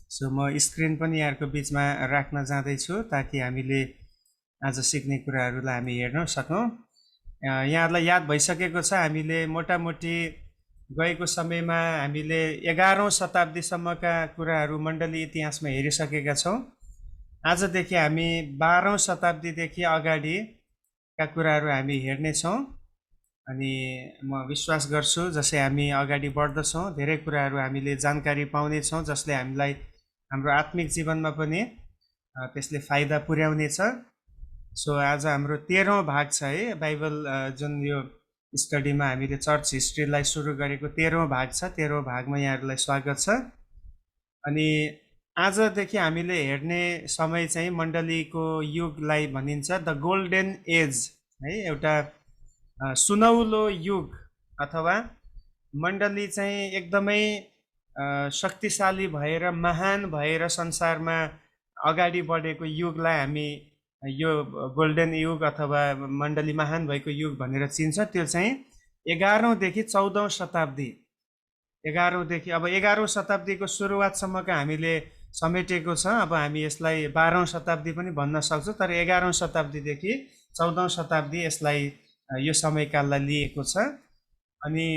So म screen पनि यहाँको बिचमा राख्न जाँदैछु ताकि हामीले आज सिक्ने कुराहरूलाई हामी हेर्न सकौँ। यहाँहरूलाई याद भइसकेको छ, हामीले मोटामोटी गएको समयमा हामीले 11औं शताब्दीसम्मका कुराहरू मण्डली इतिहासमा हेरिसकेका छौँ। आजदेखि हामी 12औं शताब्दीदेखि अगाडिका कुराहरू हामी हेर्नेछौँ। अनि म विश्वास गर्छु जसै हामी अगाडि बढ्दछौँ धेरै कुराहरू हामीले जानकारी पाउनेछौँ जसले हामीलाई हाम्रो आत्मिक जीवनमा पनि त्यसले फाइदा पुर्याउनेछ। सो आज हाम्रो 13औं भाग छ है, बाइबल जुन यो स्टडीमा हामीले चर्च हिस्ट्रीलाई सुरु गरेको 13औं भाग छ। 13औं भागमा यहाँहरूलाई स्वागत छ। अनि आजदेखि हामीले हेर्ने समय चाहिँ मण्डलीको युगलाई भनिन्छ द गोल्डन एज है, एउटा सुनौलो युग अथवा मण्डली चाहिँ एकदमै शक्तिशाली भएर महान भएर संसारमा अगाडि बढेको युगलाई हामी यो गोल्डन युग अथवा मण्डली महान भएको युग भनेर चिन्छ। त्यो चाहिँ 11औंदेखि 14औं शताब्दी, 11औंदेखि अब 11औं शताब्दीको सुरुवातसम्मका हामीले समेटेको छ। अब हामी यसलाई 12औं शताब्दी पनि भन्न सक्छौँ, तर 11औं शताब्दीदेखि 14औं शताब्दी यसलाई यो समयकाललाई लिएको छ। अनि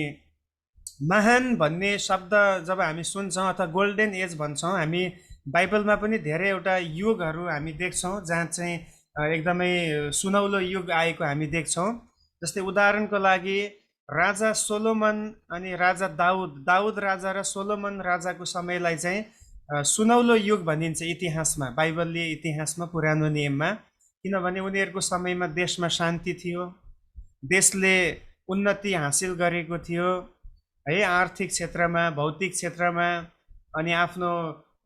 महान भन्ने शब्द जब हामी सुन्छौँ अथवा गोल्डन एज भन्छौँ, हामी बाइबलमा पनि धेरैवटा युगहरू हामी देख्छौँ जहाँ चाहिँ एकदमै सुनौलो युग आएको हामी देख्छौँ। जस्तै उदाहरणको लागि राजा सोलोमन अनि राजा दाउद राजा र सोलोमन राजाको समयलाई चाहिँ सुनौलो युग भनिन्छ इतिहासमा, बाइबलीय इतिहासमा, पुरानो नियममा। किनभने उनीहरूको समयमा देशमा शान्ति थियो, देशले उन्नति हासिल गरेको थियो है, आर्थिक क्षेत्रमा, भौतिक क्षेत्रमा, अनि आफ्नो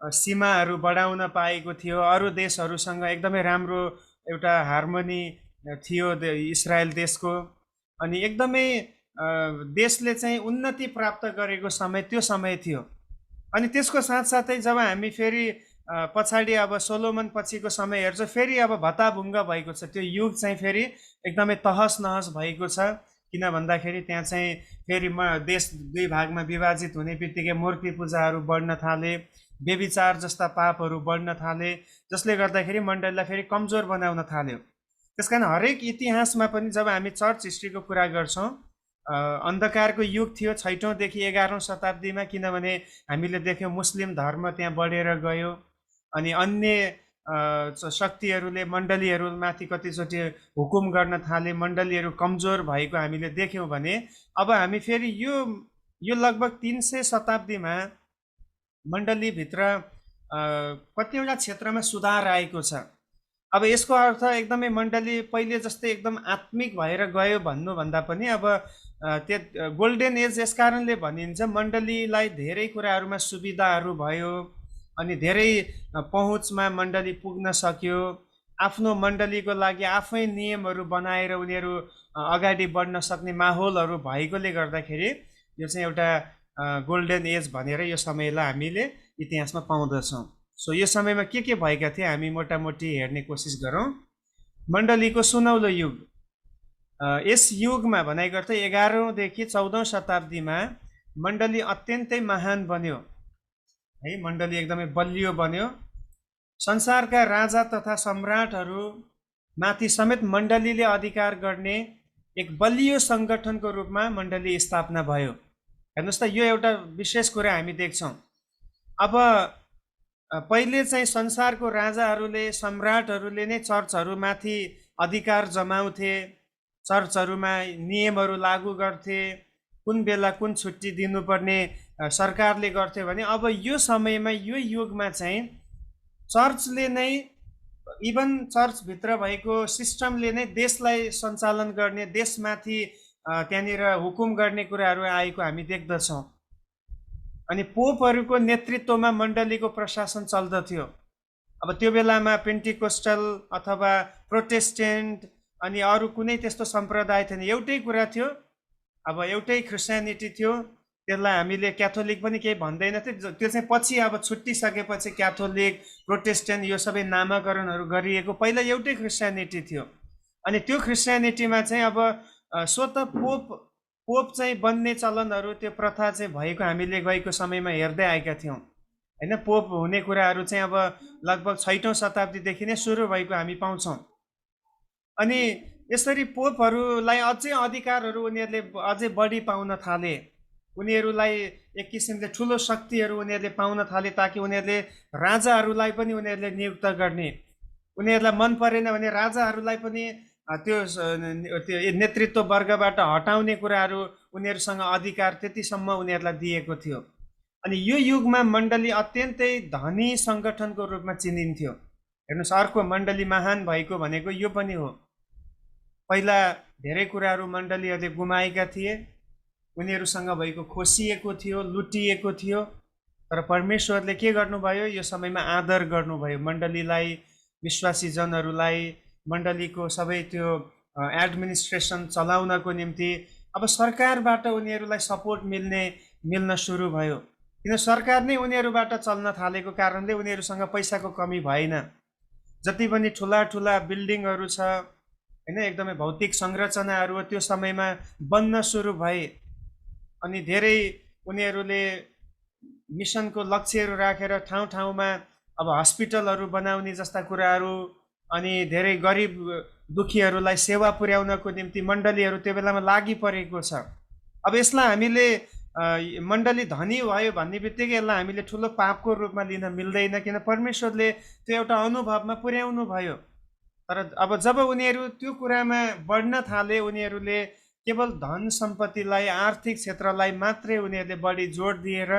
सीमाहरू बढाउन पाएको थियो। अरू देशहरूसँग एकदमै राम्रो एउटा हार्मोनी थियो इजरायल देशको। अनि एकदमै देशले चाहिँ उन्नति प्राप्त गरेको समय त्यो समय थियो। अनि त्यसको साथसाथै जब हामी फेरि पछाडि अब सोलोमन पछिको समय हेर्छौँ, फेरि अब भत्ताभुङ्ग भएको छ, त्यो युग चाहिँ फेरि एकदमै तहस नहस भएको छ। किन भन्दाखेरि त्यहाँ चाहिँ फेरि देश दुई भागमा विभाजित हुने बित्तिकै मूर्ति पूजाहरू बढ्न थाले, व्यभिचार जस्ता पापहरू बढ्न थाले, जसले गर्दाखेरि मण्डलीलाई फेरि कमजोर बनाउन थाल्यो। त्यसकारण हरेक इतिहासमा पनि जब हामी चर्च हिस्ट्रीको कुरा गर्छौँ, अन्धकारको युग थियो 6औंदेखि 11औं शताब्दीमा, किनभने हामीले देख्यौँ मुस्लिम धर्म त्यहाँ बढेर गयो। अनि अन्य शक्तिहरूले मण्डलीहरूमाथि कतिचोटि हुकुम गर्न थाले, मण्डलीहरू कमजोर भएको हामीले देख्यौँ भने अब हामी फेरि यो लगभग 300 शताब्दीमा मण्डलीभित्र कतिवटा क्षेत्रमा सुधार आएको छ। अब यसको अर्थ एकदमै मण्डली पहिले जस्तै एकदम आत्मिक भएर गयो भन्नुभन्दा पनि अब त्यो गोल्डन एज यस कारणले भनिन्छ, मण्डलीलाई धेरै कुराहरूमा सुविधाहरू भयो, अनि धेरै पहुँचमा मण्डली पुग्न सक्यो। आफ्नो मण्डलीको लागि आफै नियमहरू बनाएर उनीहरू अगाडि बढ्न सक्ने माहौलहरू भएकोले गर्दाखेरि यो चाहिँ एउटा गोल्डन एज भनेर यो समयलाई हामीले इतिहासमा पाउँदछौँ। सो यो समयमा के भएका थिए हामी मोटामोटी हेर्ने कोसिस गरौँ। मण्डलीको सुनौलो युग, यस युगमा भनाइ गर्थे 11औंदेखि 14औं शताब्दीमा मण्डली अत्यन्तै महान बन्यो है, मण्डली एकदमै बलियो बन्यो। संसारका राजा तथा सम्राटहरू माथि समेत मण्डलीले अधिकार गर्ने एक बलियो सङ्गठनको रूपमा मण्डली स्थापना भयो। हेर्नुहोस् त, यो एउटा विशेष कुरा हामी देख्छौँ। अब पहिले चाहिँ संसारको राजाहरूले, सम्राटहरूले नै चर्चहरूमाथि अधिकार जमाउँथे, चर्चहरूमा नियमहरू लागू गर्थे, कुन बेला कुन छुट्टी दिनुपर्ने सरकारले गर्थ्यो भने अब यो समयमा यो युगमा चाहिँ चर्चले नै, इभन चर्चभित्र भएको सिस्टमले नै देशलाई सञ्चालन गर्ने, देशमाथि त्यहाँनिर हुकुम गर्ने कुराहरू आएको हामी देख्दछौँ। अनि पोपहरूको नेतृत्वमा मण्डलीको प्रशासन चल्दथ्यो। अब त्यो बेलामा पेन्टिकोस्टल अथवा प्रोटेस्टेन्ट अनि अरू कुनै त्यस्तो सम्प्रदाय थिएन, एउटै कुरा थियो। अब एउटै क्रिस्चियनिटी थियो, त्यसलाई हामीले क्याथोलिक पनि केही भन्दैनथे। त्यो चाहिँ पछि अब छुट्टिसकेपछि क्याथोलिक, प्रोटेस्टेन्ट यो सबै नामाकरणहरू गरिएको, पहिला एउटै क्रिस्चियनिटी थियो। अनि त्यो क्रिस्चियनिटीमा चाहिँ अब स्वत पोप चाहिँ बन्ने चलनहरू, त्यो प्रथा चाहिँ भएको हामीले गएको समयमा हेर्दै आएका थियौँ। होइन, पोप हुने कुराहरू चाहिँ अब लगभग 6औं शताब्दीदेखि नै सुरु भएको हामी पाउँछौँ। अनि यसरी पोपहरूलाई अझै अधिकारहरू उनीहरूले अझै बढी पाउन थाले। उनीहरूलाई एक किसिमले ठुलो शक्तिहरू उनीहरूले पाउन थाले, ताकि उनीहरूले राजाहरूलाई पनि उनीहरूले नियुक्त गर्ने, उनीहरूलाई मन परेन भने राजाहरूलाई पनि त्यो नेतृत्व वर्गबाट हटाउने कुराहरू उनीहरूसँग अधिकार त्यतिसम्म उनीहरूलाई दिएको थियो। अनि यो युगमा मण्डली अत्यन्तै धनी सङ्गठनको रूपमा चिनिन्थ्यो। हेर्नुहोस्, अर्को मण्डली महान भएको भनेको यो पनि हो। पहिला धेरै कुराहरू मण्डलीहरूले गुमाएका थिए, उनीहरूसँग भएको खोसिएको थियो, लुटिएको थियो। तर परमेश्वरले के गर्नुभयो, यो समयमा आदर गर्नुभयो मण्डलीलाई, विश्वासी जनहरूलाई, मण्डलीको सबै त्यो एडमिनिस्ट्रेसन चलाउनको निम्ति अब सरकारबाट उनीहरूलाई सपोर्ट मिल्न सुरु भयो। किन सरकार नै उनीहरूबाट चल्न थालेको कारणले उनीहरूसँग पैसाको कमी भएन। जति पनि ठुला ठुला बिल्डिङहरू छ, होइन, एकदमै भौतिक संरचनाहरू त्यो समयमा बन्न सुरु भए। अनि धेरै उनीहरूले मिसनको लक्ष्यहरू राखेर ठाउँ ठाउँमा अब हस्पिटलहरू बनाउने जस्ता कुराहरू, अनि धेरै गरिब दुखीहरूलाई सेवा पुर्याउनको निम्ति मण्डलीहरू त्यो बेलामा लागि परेको छ। अब यसलाई हामीले मण्डली धनी भयो भन्ने बित्तिकै यसलाई हामीले ठुलो पापको रूपमा लिन मिल्दैन, किन परमेश्वरले त्यो एउटा अनुभवमा पुर्याउनु भयो। तर अब जब उनीहरू त्यो कुरामा बढ्न थाले, उनीहरूले केवल धन सम्पत्तिलाई, आर्थिक क्षेत्रलाई मात्रै उनीहरूले बढी जोड दिएर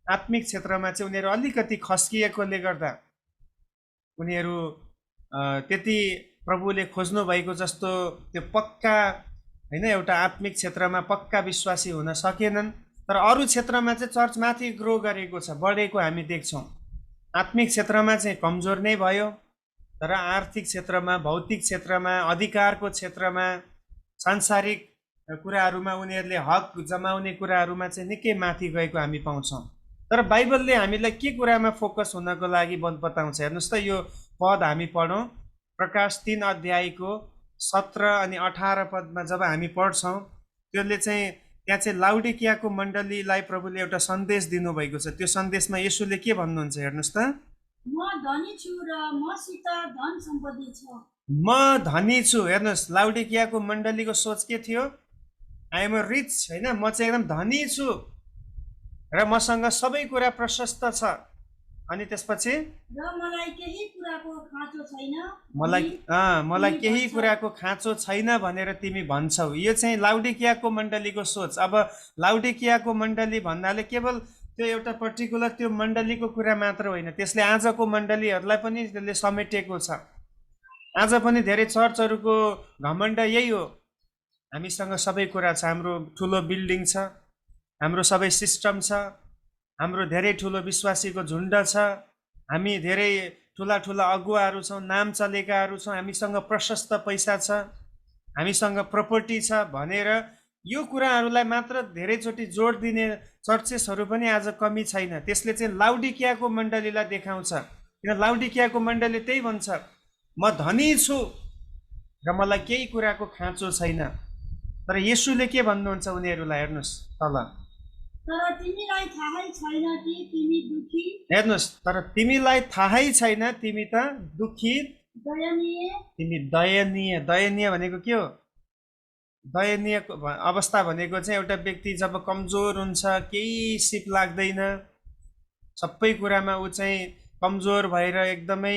आत्मिक क्षेत्रमा चाहिँ उनीहरू अलिकति खस्किएकोले गर्दा उनीहरू त्यति प्रभुले खोज्नु भएको जस्तो त्यो पक्का, होइन, एउटा आत्मिक क्षेत्रमा पक्का विश्वासी हुन सकेनन्। तर अरू क्षेत्रमा चाहिँ चर्च माथि ग्रो गरेको छ, बढेको हामी देख्छौँ। आत्मिक क्षेत्रमा चाहिँ कमजोर नै भयो, तर आर्थिक क्षेत्रमा, भौतिक क्षेत्रमा, अधिकारको क्षेत्रमा, सांसारिक कुराहरूमा उनीहरूले हक जमाउने कुराहरूमा चाहिँ निकै माथि गएको हामी पाउँछौँ। तर बाइबलले हामीलाई के कुरामा फोकस हुनको लागि बताउँछ, हेर्नुहोस् त। यो पद हामी पढौँ, प्रकाश 3 अध्यायको 17 अनि 18 पदमा जब हामी पढ्छौँ, त्यसले चाहिँ त्यहाँ चाहिँ लाउडिकियाको मण्डलीलाई प्रभुले एउटा सन्देश दिनुभएको छ। त्यो सन्देशमा येशूले के भन्नुहुन्छ, हेर्नुहोस् त। म धनी छु र मसित धन सम्पत्ति छ। म धनी छु। हेर्नुहोस्, लाउडिकियाको मण्डलीको सोच के थियो? आई एम रिच, होइन, म चाहिँ एकदम धनी छु र मसँग सबै कुरा प्रशस्त छ। अनि त्यसपछि मलाई केही कुराको खाँचो छैन, मलाई केही कुराको खाँचो छैन भनेर तिमी भन्छौ। यो चाहिँ लाउडिकियाको मण्डलीको सोच। अब लाउडिकियाको मण्डली भन्नाले केवल त्यो एउटा पर्टिकुलर त्यो मण्डलीको कुरा मात्र होइन, त्यसले आजको मण्डलीहरूलाई पनि त्यसले समेटेको छ। आज पनि धेरै चर्चहरूको घमण्ड यही हो, हामीसँग सबै कुरा छ, हाम्रो ठुलो बिल्डिङ छ, हाम्रो सबै सिस्टम छ, हाम्रो धेरै ठुलो विश्वासीको झुन्ड छ, हामी धेरै ठुला ठुला अगुवाहरू छौँ, नाम चलेकाहरू छौँ, हामीसँग प्रशस्त पैसा छ, हामीसँग प्रपर्टी छ भनेर यो कुराहरूलाई मात्र धेरैचोटि जोड दिने चर्चेसहरू पनि आज कमी छैन। त्यसले चाहिँ लाउडिकियाको मण्डलीलाई देखाउँछ, किन लाउडिकियाको मण्डली त्यही भन्छ, म धनी छु र मलाई केही कुराको खाँचो छैन। तर येशूले के भन्नुहुन्छ उनीहरूलाई, हेर्नुहोस् तल, तर तिमीलाई थाहै छैन कि तिमी दुखी। हेर्नुहोस्, तर तिमीलाई थाहै छैन, तिमी त दुखी, दयनीय। तिमी दयनीय। दयनीय भनेको के हो? दयनीय अवस्था भनेको चाहिँ एउटा व्यक्ति जब कमजोर हुन्छ, केही सिप लाग्दैन, सबै कुरामा ऊ चाहिँ कमजोर भएर एकदमै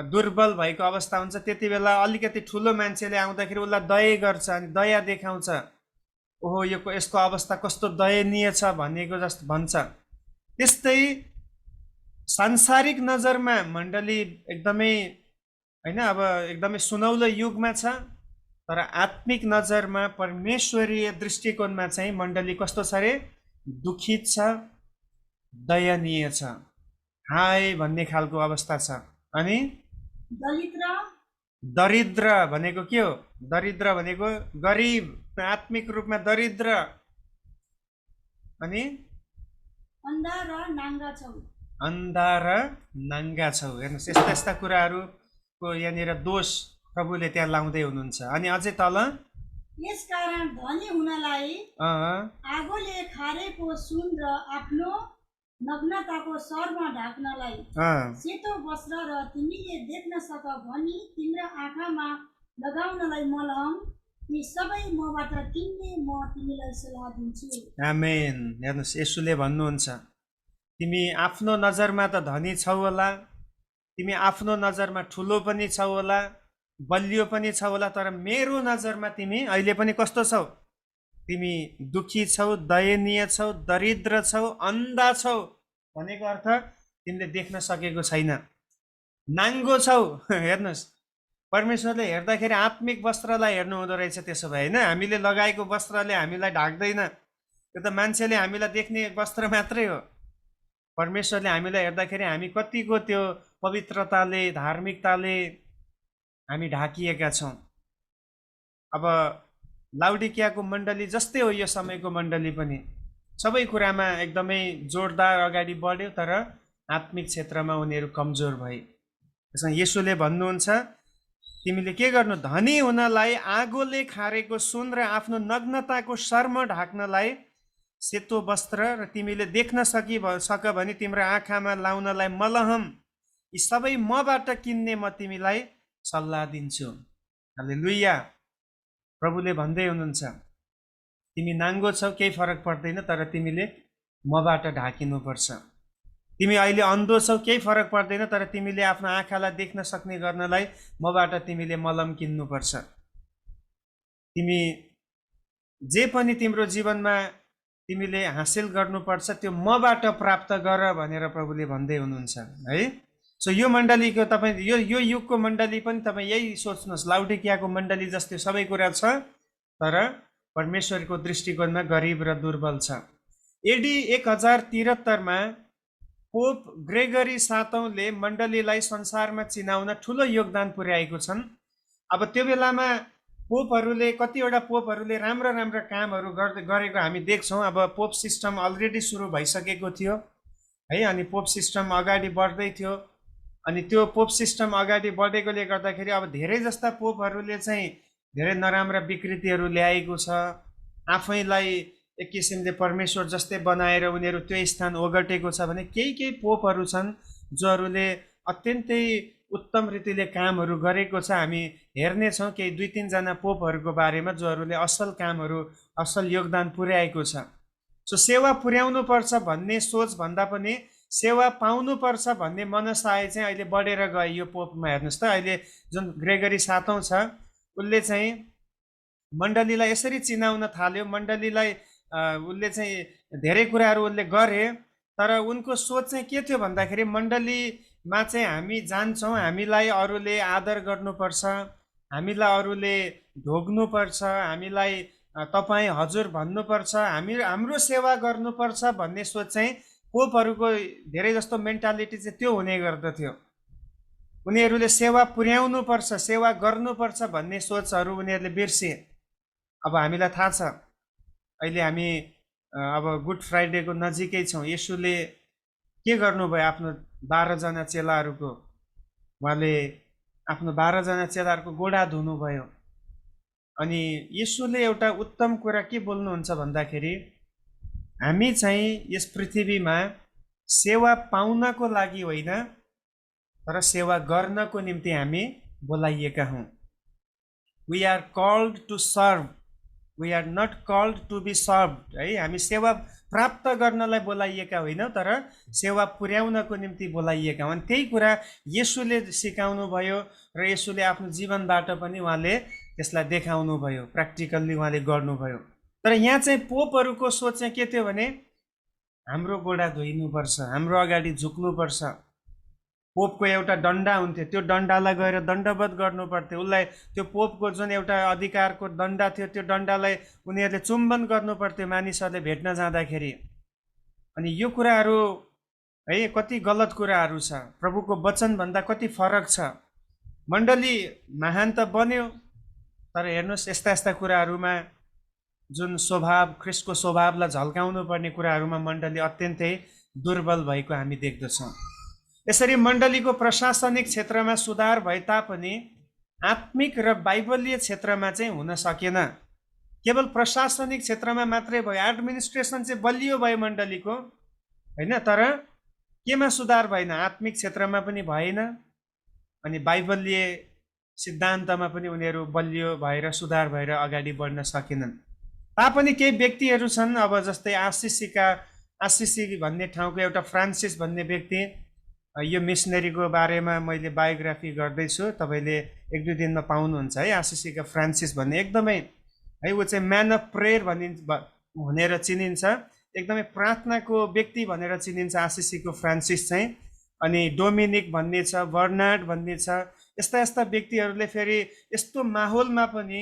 दुर्बल भएको अवस्था हुन्छ। त्यति बेला अलिकति ठुलो मान्छेले आउँदाखेरि उसलाई दया गर्छ अनि दया देखाउँछ, ओहो यो यसको अवस्था कस्तो दयनीय छ भनेको जस्तो भन्छ। त्यस्तै सांसारिक नजरमा मण्डली एकदमै, होइन, अब एकदमै सुनौलो युगमा छ, तर आत्मिक नजरमा, परमेश्वरीय दृष्टिकोणमा चाहिँ मण्डली कस्तो छ अरे? दुखित छ, दयनीय छ, हाय भन्ने खालको अवस्था छ। अनि दरिद्र भनेको के हो? दरिद्र भनेको गरिब, आत्मिक रूपमा दरिद्र। अनि अन्धा र नाङ्गा छौ। हेर्नुहोस्, यस्ता यस्ता कुराहरूको यहाँनिर दोष प्रभुले त्यहाँ लाउँदै हुनुहुन्छ। अनि अझै तल, यसकारण धनी हुनलाई आगोले खारेको सुन र आफ्नो नग्नताको शरमा ढाक्नलाई अँ, सेतो वस्त्र र तिमीले देख्न सक भनी तिम्रा आँखामा लगाउनलाई मलहम यी सबै मबाट किन्ने म तिमीलाई सल्लाह दिन्छु। आमेन। हेर्नुहोस्, यसुले भन्नुहुन्छ, तिमी आफ्नो नजरमा त धनी छौ होला, तिमी आफ्नो नजरमा ठुलो पनि छौ होला, बलियो पनि छौ होला, तर मेरो नजरमा तिमी अहिले पनि कस्तो छौ? तिमी दुखी छौ, दयनीय छौ, दरिद्र छौ, अन्धा छौ। भनेको अर्थ तिमीले देख्न सकेको छैन, नाङ्गो छौ। हेर्नुहोस्, परमेश्वरले हेर्दाखेरि आत्मिक वस्त्रलाई हेर्नु हुँदो रहेछ। त्यसो भए होइन, हामीले लगाएको वस्त्रले हामीलाई ढाक्दैन, त्यो त मान्छेले हामीलाई देख्ने वस्त्र मात्रै हो। परमेश्वरले हामीलाई हेर्दाखेरि हामी कतिको त्यो पवित्रताले, धार्मिकताले हामी ढाकिएका छौँ। अब लाउडिकियाको मण्डली जस्तै हो यो समयको मण्डली पनि, सबै कुरामा एकदमै जोरदार अगाडि बढ्यो, तर आत्मिक क्षेत्रमा उनीहरू कमजोर भए। त्यसमा येशूले भन्नुहुन्छ, तिमीले के गर्नु? धनी हुनलाई आगोले खारेको सुन र आफ्नो नग्नताको शर्म ढाक्नलाई सेतो वस्त्र र तिमीले देख्न सक भने तिम्रो आँखामा लाउनलाई मलहम, यी सबै मबाट किन्ने म तिमीलाई सल्लाह दिन्छु। हालेलुया। प्रभुले भन्दै हुनुहुन्छ, तिमी नाङ्गो छौ, केही फरक पर्दैन, तर तिमीले मबाट ढाकिनुपर्छ। तिमी अहिले अन्धो छौ, केही फरक पर्दैन, तर तिमीले आफ्नो आँखालाई देख्न सक्ने गर्नलाई मबाट तिमीले मलम किन्नुपर्छ। तिमी जे पनि तिम्रो जीवनमा तिमीले हासिल गर्नुपर्छ, त्यो मबाट प्राप्त गर भनेर प्रभुले भन्दै हुनुहुन्छ है। सो यो मण्डलीको तपाईँ यो युगको मण्डली पनि तपाईँ यही सोच्नुहोस्, लाउडिकियाको मण्डली जस्तै सबै कुरा छ, तर परमेश्वरको दृष्टिकोणमा गरिब र दुर्बल छ। एडी 1073मा पोप ग्रेगरी 7औंले मण्डलीलाई संसारमा चिनाउन ठुलो योगदान पुर्याएको छन्। अब त्यो बेलामा कतिवटा पोपहरूले राम्रा राम्रा कामहरू गरेको हामी देख्छौँ। अब पोप सिस्टम अलरेडी सुरु भइसकेको थियो है, अनि पोप सिस्टम अगाडि बढ्दै थियो। अनि त्यो पोप सिस्टम अगाडि बढेकोले गर्दाखेरि अब धेरै जस्ता पोपहरूले चाहिँ धेरै नराम्रा विकृतिहरू ल्याएको छ। आफैलाई एक किसिमले परमेश्वर जस्तै बनाएर उनीहरू त्यो स्थान ओगटेको छ भने केही पोपहरू छन् जोहरूले अत्यन्तै उत्तम रीतिले कामहरू गरेको छ। हामी हेर्नेछौँ केही 2-3 जना पोपहरूको बारेमा जोहरूले असल कामहरू, असल योगदान पुर्याएको छ। सो सेवा पुर्याउनु पर्छ भन्ने सोच भन्दा पनि सेवा पाउनुपर्छ भन्ने मनसाय चाहिँ अहिले बढेर गयो यो पोपमा। हेर्नुहोस् त, अहिले जुन ग्रेगरी 7औं छ, उसले चाहिँ मण्डलीलाई यसरी चिनाउन थाल्यो। मण्डलीलाई उसले चाहिँ धेरै कुराहरू उसले गरे, तर उनको सोच चाहिँ के थियो भन्दाखेरि मण्डलीमा चाहिँ हामी जान्छौँ, हामीलाई अरूले आदर गर्नुपर्छ, हामीलाई अरूले ढोग्नुपर्छ, हामीलाई तपाईँ हजुर भन्नुपर्छ, हाम्रो सेवा गर्नुपर्छ भन्ने सोच चाहिँ पोपहरूको धेरै जस्तो मेन्टालिटी चाहिँ त्यो हुने गर्दथ्यो। उनीहरूले सेवा पुर्याउनुपर्छ, सेवा गर्नुपर्छ भन्ने सोचहरू उनीहरूले बिर्से। अब हामीलाई थाहा छ, अहिले हामी अब गुड फ्राइडेको नजिकै छौँ। येशूले के गर्नुभयो आफ्नो 12 जना चेलाहरूको? उहाँले आफ्नो 12 जना चेलाहरूको गोडा धुनुभयो। अनि येशूले एउटा उत्तम कुरा के बोल्नुहुन्छ भन्दाखेरि, हामी चाहिँ यस पृथ्वीमा सेवा पाउनको लागि होइन, तर सेवा गर्नको निम्ति हामी बोलाइएका हौँ। We are called to serve, we are not called to be served है। हामी सेवा प्राप्त गर्नलाई बोलाइएका होइनौँ, तर सेवा पुर्याउनको निम्ति बोलाइएका हौँ। अनि त्यही कुरा येशूले सिकाउनु भयो र येशूले आफ्नो जीवनबाट पनि उहाँले त्यसलाई देखाउनु भयो, प्र्याक्टिकल्ली उहाँले गर्नुभयो। तर यहाँ चाहिँ पोपहरूको सोच चाहिँ के थियो भने, हाम्रो गोडा धोइनुपर्छ, हाम्रो अगाडि झुक्नुपर्छ। पोपको एउटा डन्डा हुन्थ्यो, त्यो डन्डालाई गएर दण्डवत गर्नु पर्थ्यो। उसलाई त्यो पोपको जुन एउटा अधिकारको डन्डा थियो, त्यो डन्डालाई उनीहरूले चुम्बन गर्नु पर्थ्यो मानिसहरूले भेट्न जाँदाखेरि। अनि यो कुराहरू है कति गलत कुराहरू छ, प्रभुको वचनभन्दा कति फरक छ। मण्डली महान त बन्यो, तर हेर्नुहोस् यस्ता यस्ता कुराहरूमा जुन स्वभाव, ख्रिस्टको स्वभावलाई झल्काउनु पर्ने कुराहरूमा मण्डली अत्यन्तै दुर्बल भएको हामी देख्दछौँ। यसरी मण्डलीको प्रशासनिक क्षेत्रमा सुधार भए तापनि आत्मिक र बाइबलीय क्षेत्रमा चाहिँ हुन सकेन। केवल प्रशासनिक क्षेत्रमा मात्रै भयो, एडमिनिस्ट्रेसन चाहिँ बलियो भयो मण्डलीको, होइन। तर केमा सुधार भएन? आत्मिक क्षेत्रमा पनि भएन, अनि बाइबलीय सिद्धान्तमा पनि उनीहरू बलियो भएर सुधार भएर अगाडि बढ्न सकेनन्। तापनि केही व्यक्तिहरू छन्, अब जस्तै आशिसी भन्ने ठाउँको एउटा फ्रान्सिस भन्ने व्यक्ति, यो मिसनरीको बारेमा मैले बायोग्राफी गर्दैछु, तपाईँले 1-2 दिनमा पाउनुहुन्छ है। आशिसीका फ्रान्सिस भन्ने एकदमै है, ऊ चाहिँ म्यान अफ प्रेयर भनेर चिनिन्छ, एकदमै प्रार्थनाको व्यक्ति भनेर चिनिन्छ आशिसीको फ्रान्सिस चाहिँ। अनि डोमिनिक भन्ने छ, बर्नार्ड भन्ने छ, यस्ता व्यक्तिहरूले फेरि यस्तो माहौलमा पनि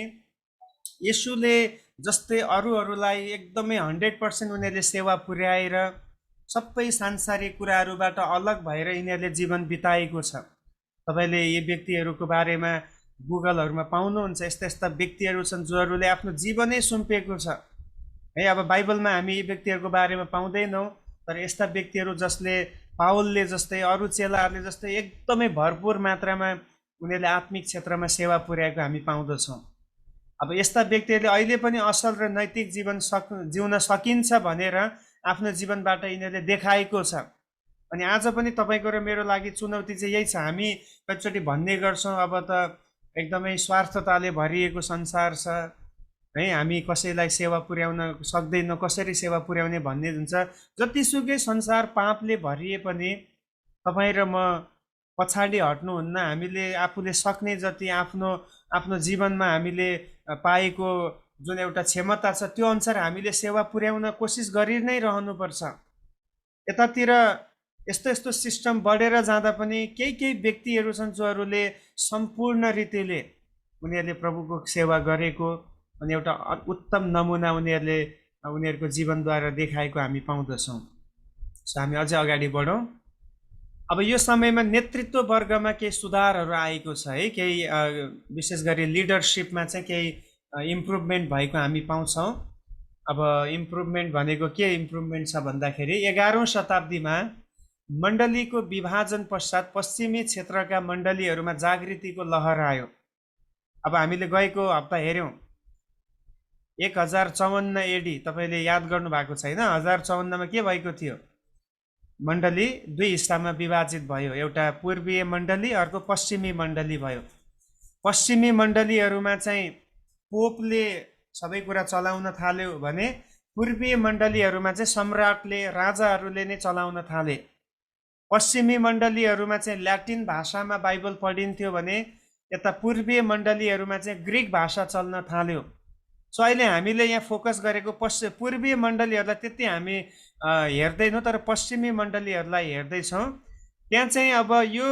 येशूले जस्तै अरूहरूलाई एकदमै 100% उनीहरूले सेवा पुर्याएर सबै सांसारिक कुराहरूबाट अलग भएर यिनीहरूले जीवन बिताएको छ। तपाईँले यी व्यक्तिहरूको बारेमा गुगलहरूमा पाउनुहुन्छ। यस्ता व्यक्तिहरू छन् जोहरूले आफ्नो जीवनै सुम्पिएको छ है। अब बाइबलमा हामी यी व्यक्तिहरूको बारेमा पाउँदैनौँ, तर यस्ता व्यक्तिहरू जसले पावलले जस्तै, अरू चेलाहरूले जस्तै एकदमै भरपुर मात्रामा उनीहरूले आत्मिक क्षेत्रमा सेवा पुर्याएको हामी पाउँदछौँ। अब यस्ता व्यक्तिहरूले अहिले पनि असल र नैतिक जीवन जिउन सकिन्छ भनेर आफ्नो जीवनबाट यिनीहरूले देखाएको छ। अनि आज पनि तपाईँको र मेरो लागि चुनौती चाहिँ यही छ। हामी कतिचोटि भन्ने गर्छौँ, अब त एकदमै स्वार्थताले भरिएको संसार छ है, हामी कसैलाई सेवा पुर्याउन सक्दैनौँ, कसरी सेवा पुर्याउने भन्ने हुन्छ। जतिसुकै संसार पापले भरिए पनि तपाईँ र म पछाडि हट्नुहुन्न। हामीले आफूले सक्ने जति आफ्नो जीवनमा हामीले पाएको जुन एउटा क्षमता छ त्यो अनुसार हामीले सेवा पुर्याउन कोसिस गरि नै रहनुपर्छ। यतातिर यस्तो सिस्टम बढेर जाँदा पनि केही व्यक्तिहरू छन् जोहरूले सम्पूर्ण रीतिले उनीहरूले प्रभुको सेवा गरेको अनि एउटा उत्तम नमुना उनीहरूको जीवनद्वारा देखाएको हामी पाउँदछौँ। सो हामी अझै अगाडि बढौँ। अब यो समयमा नेतृत्व वर्गमा केही सुधारहरू आएको छ है, केही विशेष गरी लिडरसिपमा चाहिँ केही इम्प्रुभमेन्ट भएको हामी पाउँछौँ। अब इम्प्रुभमेन्ट भनेको के इम्प्रुभमेन्ट छ भन्दाखेरि 11औँ शताब्दीमा मण्डलीको विभाजन पश्चात पश्चिमी क्षेत्रका मण्डलीहरूमा जागृतिको लहर आयो। अब हामीले गएको हप्ता हेऱ्यौँ 1054 एडी, तपाईँले याद गर्नु भएको छैन? 1054मा के भएको थियो? मण्डली 2 हिस्सामा विभाजित भयो, एउटा पूर्वीय मण्डली, अर्को पश्चिमी मण्डली भयो। पश्चिमी मण्डलीहरूमा चाहिँ पोपले सबै कुरा चलाउन थाल्यो भने पूर्वीय मण्डलीहरूमा चाहिँ सम्राटले, राजाहरूले नै चलाउन थाले। पश्चिमी मण्डलीहरूमा चाहिँ ल्याटिन भाषामा बाइबल पढिन्थ्यो भने यता पूर्वीय मण्डलीहरूमा चाहिँ ग्रिक भाषा चल्न थाल्यो। सो अहिले हामीले यहाँ फोकस गरेको पूर्वीय मण्डलीहरूलाई त्यति हामी हेर्दैनौँ, तर पश्चिमी मण्डलीहरूलाई हेर्दैछौँ। त्यहाँ चाहिँ अब यो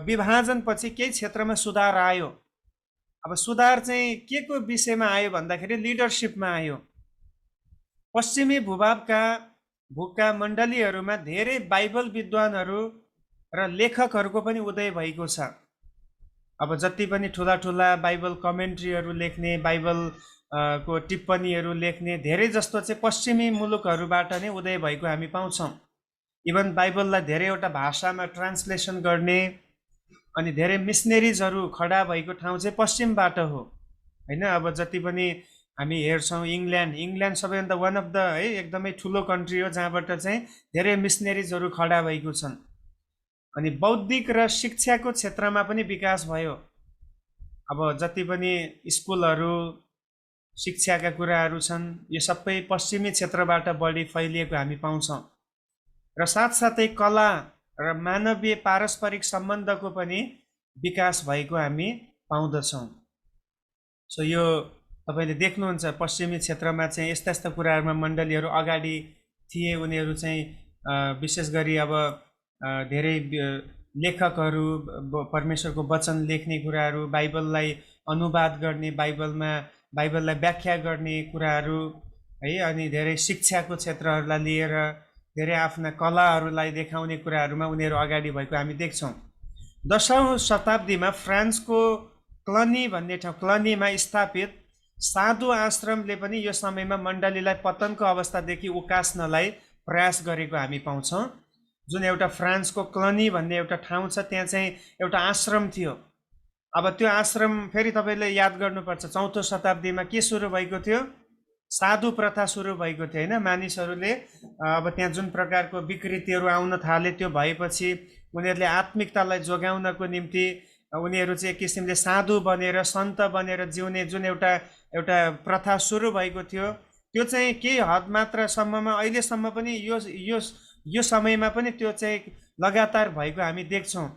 विभाजनपछि केही क्षेत्रमा सुधार आयो। अब सुधार चाहिँ के को विषयमा आयो भन्दाखेरि लिडरसिपमा आयो। पश्चिमी भूभागका मण्डलीहरूमा धेरै बाइबल विद्वानहरू र लेखकहरूको पनि उदय भएको छ। अब जति पनि ठुला बाइबल कमेन्ट्रीहरू लेख्ने, बाइबल को टिप्पणीहरू लेख्ने धेरै जस्तो चाहिँ पश्चिमी मुलुकहरूबाट नै उदय भएको हामी पाउँछौँ। इभन बाइबललाई धेरैवटा भाषामा ट्रान्सलेसन गर्ने अनि धेरै मिसनेरिजहरू खडा भएको ठाउँ चाहिँ पश्चिमबाट हो होइन। अब जति पनि हामी हेर्छौँ इङ्ल्यान्ड सबैभन्दा वान अफ द है एकदमै ठुलो कन्ट्री हो जहाँबाट चाहिँ धेरै मिसनेरिजहरू खडा भएको छन्। अनि बौद्धिक र शिक्षाको क्षेत्रमा पनि विकास भयो। अब जति पनि स्कुलहरू, शिक्षाका कुराहरू छन्, यो सबै पश्चिमी क्षेत्रबाट बढी फैलिएको हामी पाउँछौँ। र साथसाथै कला र मानवीय पारस्परिक सम्बन्धको पनि विकास भएको हामी पाउँदछौँ। सो यो तपाईँले देख्नुहुन्छ पश्चिमी क्षेत्रमा चाहिँ यस्ता कुराहरूमा मण्डलीहरू अगाडि थिए। उनीहरू चाहिँ विशेष गरी अब धेरै लेखकहरू परमेश्वरको वचन लेख्ने कुराहरू, बाइबललाई अनुवाद गर्ने, बाइबललाई व्याख्या गर्ने कुराहरू है, अनि धेरै शिक्षाको क्षेत्रहरूलाई लिएर धेरै आफ्ना कलाहरूलाई देखाउने कुराहरूमा उनीहरू अगाडि भएको हामी देख्छौँ। 10औँ शताब्दीमा फ्रान्सको क्लनी भन्ने ठाउँ, क्लनीमा स्थापित साधु आश्रमले पनि यो समयमा मण्डलीलाई पतनको अवस्थादेखि उकास्नलाई प्रयास गरेको हामी पाउँछौँ। जुन एउटा फ्रान्सको क्लनी भन्ने एउटा ठाउँ छ, त्यहाँ चाहिँ एउटा आश्रम थियो। अब त्यो आश्रम फेरि तपाईँले याद गर्नुपर्छ 4औं शताब्दीमा के सुरु भएको थियो? साधु प्रथा सुरु भएको थियो होइन। मानिसहरूले अब त्यहाँ जुन प्रकारको विकृतिहरू आउन थाले त्यो भएपछि उनीहरूले आत्मिकतालाई जोगाउनको निम्ति उनीहरू चाहिँ एक किसिमले साधु बनेर सन्त बनेर जिउने जुन एउटा एउटा प्रथा सुरु भएको थियो, त्यो चाहिँ केही हद मात्रासम्ममा अहिलेसम्म पनि यो समयमा पनि त्यो चाहिँ लगातार भएको हामी देख्छौँ।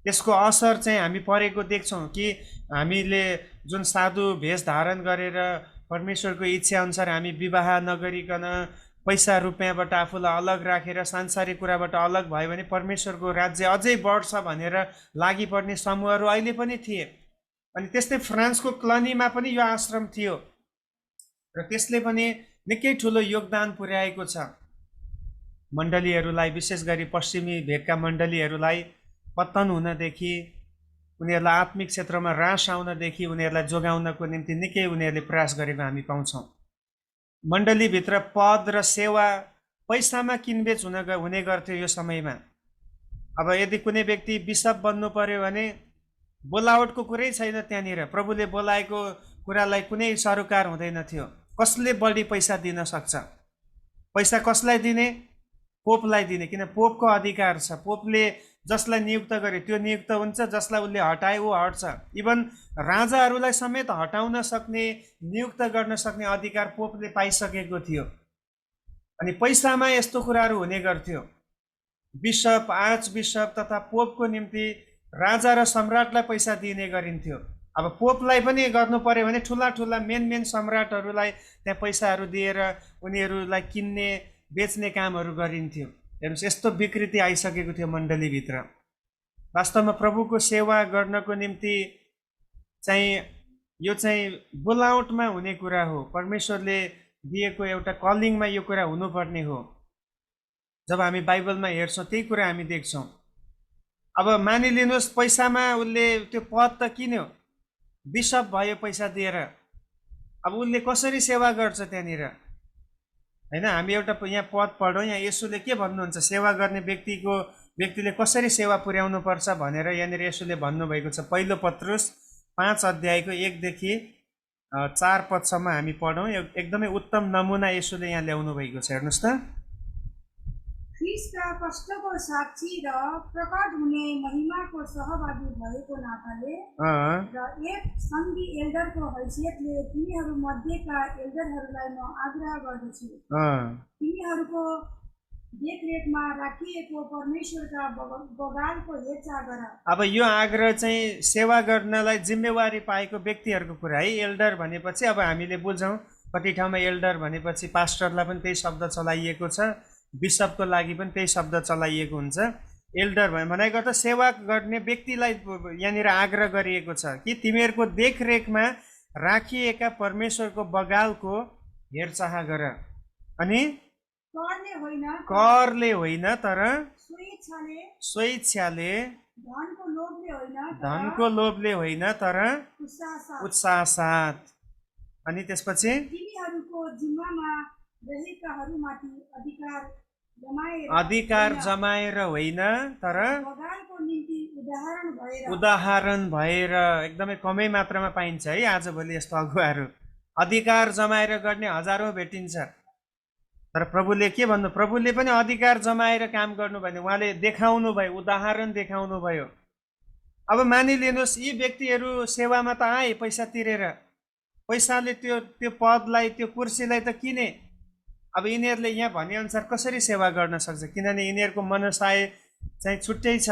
त्यसको असर चाहिँ हामी परेको देख्छौँ कि हामीले जुन साधु भेष धारण गरेर परमेश्वरको इच्छा अनुसार हामी विवाह नगरिकन पैसा रुपियाँबाट आफूलाई अलग राखेर सांसारिक कुराबाट अलग भयो भने परमेश्वरको राज्य अझै बढ्छ भनेर लागि पर्ने समूहहरू अहिले पनि थिए। अनि त्यस्तै फ्रान्सको क्लनीमा पनि यो आश्रम थियो र त्यसले पनि निकै ठुलो योगदान पुर्याएको छ। मण्डलीहरूलाई, विशेष गरी पश्चिमी भेगका मण्डलीहरूलाई पतन हुनदेखि, उनीहरूलाई आत्मिक क्षेत्रमा ह्रास आउनदेखि उनीहरूलाई जोगाउनको निम्ति निकै उनीहरूले प्रयास गरेको हामी पाउँछौँ। मण्डलीभित्र पद र सेवा पैसामा किनबेच हुने गर्थ्यो यो समयमा। अब यदि कुनै व्यक्ति बिसप बन्नु पर्यो भने बोलावटको कुरै छैन, त्यहाँनिर प्रभुले बोलाएको कुरालाई कुनै सरोकार हुँदैन थियो। कसले बढी पैसा दिन सक्छ? पैसा कसलाई दिने? पोपलाई दिने, किन पोपको अधिकार छ। पोपले जसलाई नियुक्त गरे त्यो नियुक्त हुन्छ, जसलाई उसले हटाए ऊ हट्छ। इभन राजाहरूलाई समेत हटाउन सक्ने, नियुक्त गर्न सक्ने अधिकार पोपले पाइसकेको थियो। अनि पैसामा यस्तो कुराहरू हुने गर्थ्यो। बिसप, आर्च बिसप तथा पोपको निम्ति राजा र सम्राटलाई पैसा दिने गरिन्थ्यो। अब पोपलाई पनि गर्नु पर्यो भने ठुला ठुला मेन सम्राटहरूलाई त्यहाँ पैसाहरू दिएर उनीहरूलाई किन्ने बेच्ने कामहरू गरिन्थ्यो। हेर्नुहोस्, यस्तो विकृति आइसकेको थियो मण्डलीभित्र। वास्तवमा प्रभुको सेवा गर्नको निम्ति चाहिँ यो चाहिँ बोलावटमा हुने कुरा हो। परमेश्वरले दिएको एउटा कलिङमा यो कुरा हुनुपर्ने हो। जब हामी बाइबलमा हेर्छौँ त्यही कुरा हामी देख्छौँ। अब मानिलिनुहोस् पैसामा उसले त्यो पद त किन्यो, बिसप भयो पैसा दिएर, अब उसले कसरी सेवा गर्छ त्यहाँनिर? होइन, हामी एउटा यहाँ पद पढौँ। यहाँ येशूले के भन्नुहुन्छ? सेवा गर्ने व्यक्तिले कसरी सेवा पुर्याउनु पर्छ भनेर यहाँनिर येशूले भन्नुभएको छ। पहिलो पत्रुस 5 अध्यायको 1 देखि 4 पदसम्म हामी पढौँ। एकदमै उत्तम नमुना येशूले यहाँ ल्याउनु भएको छ। हेर्नुहोस् त, ख्रीष्टका कष्टको साक्षी र प्रकट हुने महिमाको सहभागी भएको नाताले र एक सङ्घी एल्डरको हैसियतले तिनीहरू मध्येका एल्डरहरूलाई म आग्रह गर्दछु, तिनीहरूको देखरेखमा राखिएको परमेश्वरका बगालको हेरचाह गर। अब यो आग्रह चाहिँ सेवा गर्नलाई जिम्मेवारी पाएको व्यक्तिहरूको कुरा है। एल्डर भनेपछि अब हामीले बुझौँ, कति ठाउँमा एल्डर भनेपछि पास्टरलाई पनि त्यही शब्द चलाइएको छ, बिसपको लागि पनि त्यही शब्द चलाइएको हुन्छ। एल्डर भनेको त सेवा गर्ने व्यक्तिलाई यहाँनिर आग्रह गरिएको छ कि तिमीहरूको देखरेखमा राखिएका परमेश्वरको बगालको हेरचाह गर। अनि करले होइन तर स्वेच्छाले, धनको लोभले होइन तर उत्साह साथ। अनि त्यसपछि तिमीहरूको जिम्मामा रहेकाहरूमाथि अधिकार जमाएर होइन तर बगालको निम्ति उदाहरण भएर। एकदमै कमै मात्रामा पाइन्छ है आजभोलि यस्तो अगुवाहरू। अधिकार जमाएर गर्ने हजारौँ भेटिन्छ, तर प्रभुले के भन्नु? प्रभुले पनि अधिकार जमाएर काम गर्नु भने उहाँले देखाउनु भयो, उदाहरण देखाउनु भयो। अब मानिलिनुहोस् यी व्यक्तिहरू सेवामा त आए पैसा तिरेर, पैसाले त्यो पदलाई, त्यो कुर्सीलाई त किने। अब यिनीहरूले यहाँ भनेअनुसार कसरी सेवा गर्न सक्छ? किनभने यिनीहरूको मनसाय चाहिँ छुट्टै छ।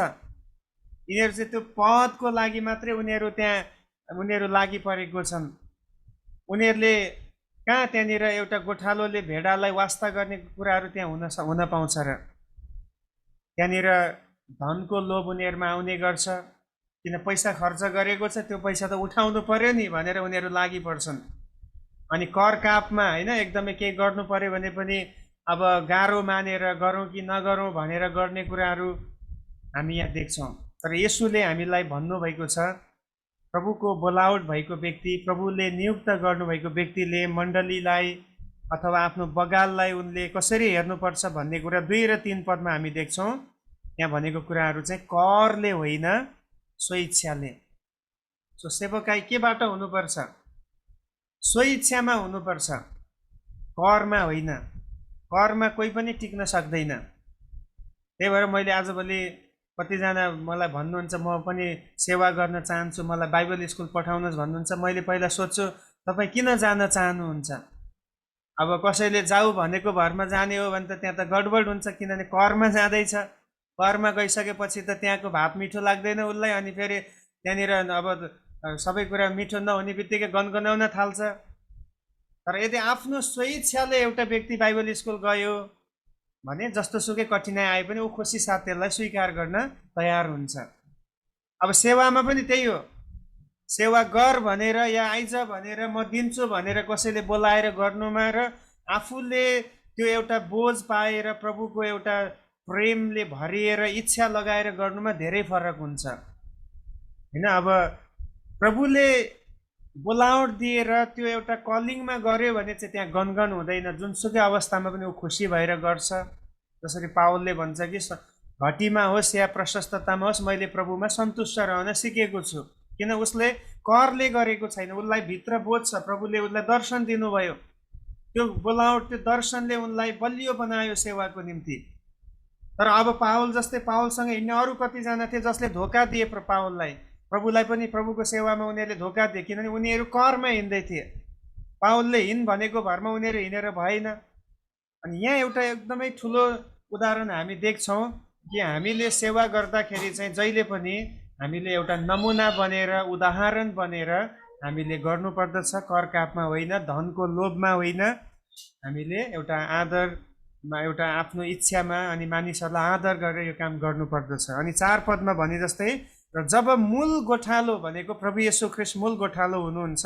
यिनीहरू चाहिँ त्यो पदको लागि मात्रै उनीहरू लागि परेको छन्। उनीहरूले कहाँ त्यहाँनिर एउटा गोठालोले भेडालाई वास्ता गर्ने कुराहरू त्यहाँ हुन पाउँछ र? त्यहाँनिर धनको लोभ उनीहरूमा आउने गर्छ। किन पैसा खर्च गरेको छ, त्यो पैसा त उठाउनु पर्यो नि भनेर उनीहरू लागि पर्छन्। अनि कर कापमा होइन, एकदमै केही गर्नु पर्यो भने पनि अब गाह्रो मानेर गरौँ कि नगरौँ भनेर गर्ने कुराहरू हामी यहाँ देख्छौँ। तर येशूले हामीलाई भन्नुभएको छ, प्रभुको बोलावट भएको व्यक्ति, प्रभुले नियुक्त गर्नुभएको व्यक्तिले मण्डलीलाई अथवा आफ्नो बगाललाई उनले कसरी हेर्नुपर्छ भन्ने कुरा 2 र 3 पदमा हामी देख्छौँ। यहाँ भनेको कुराहरू चाहिँ करले होइन स्वेच्छाले। सो सेवकाई केबाट हुनुपर्छ? स्वेच्छामा हुनुपर्छ। करमा होइन, करमा कोही पनि टिक्न सक्दैन। त्यही भएर मैले आजभोलि कतिजना मलाई भन्नुहुन्छ म पनि सेवा गर्न चाहन्छु, मलाई बाइबल स्कुल पठाउनुहोस् भन्नुहुन्छ। मैले पहिला सोध्छु तपाईँ किन जान चाहनुहुन्छ? अब कसैले जाऊ भनेको भरमा जाने हो भने त त्यहाँ त गडबड हुन्छ, किनभने करमा जाँदैछ। करमा गइसकेपछि त त्यहाँको भात मिठो लाग्दैन उसलाई, अनि फेरि त्यहाँनिर अब सबै कुरा मिठो नहुने बित्तिकै गनगनाउन थाल्छ। तर यदि आफ्नो स्वेच्छाले एउटा व्यक्ति बाइबल स्कुल गयो भने जस्तो सुकै कठिनाइ आए पनि ऊ खुसी साथ त्यसलाई स्वीकार गर्न तयार हुन्छ। अब सेवामा पनि त्यही हो, सेवा गर भनेर या आइज भनेर म दिन्छु भनेर कसैले बोलाएर गर्नुमा र आफूले त्यो एउटा बोझ पाएर प्रभुको एउटा प्रेमले भरिएर इच्छा लगाएर गर्नुमा धेरै फरक हुन्छ होइन। अब प्रभुले बोलावट दिएर त्यो एउटा कलिङमा गर्यो भने चाहिँ त्यहाँ गनगन हुँदैन, जुनसुकै अवस्थामा पनि ऊ खुसी भएर गर्छ। जसरी पावलले भन्छ कि घटीमा होस् या प्रशस्ततामा होस् मैले प्रभुमा सन्तुष्ट रहन सिकेको छु, किन उसले करले गरेको छैन, उसलाई भित्र बोझ छ। प्रभुले उसलाई दर्शन दिनुभयो, त्यो बोलावट त्यो दर्शनले उनलाई बलियो बनायो सेवाको निम्ति। तर अब पावल जस्तै पावलसँग हिँड्ने अरू कतिजना थिए जसले धोका दिए पावललाई, प्रभुलाई पनि प्रभुको सेवामा उनीहरूले धोका दिए, किनभने उनीहरू करमा हिँड्दै थिए। पावलले हिँड भनेको भरमा उनीहरू हिँडेर भएन। अनि यहाँ एउटा एकदमै ठुलो उदाहरण हामी देख्छौँ कि हामीले सेवा गर्दाखेरि चाहिँ जहिले पनि हामीले एउटा नमुना बनेर उदाहरण बनेर हामीले गर्नुपर्दछ। कर कापमा होइन, धनको लोभमा होइन, हामीले एउटा आदरमा एउटा आफ्नो इच्छामा अनि मानिसहरूलाई आदर गरेर यो काम गर्नुपर्दछ। अनि 4 पदमा भने जस्तै र जब मूल गोठालो भनेको प्रभु येशू ख्रीष्ट मूल गोठालो हुनुहुन्छ,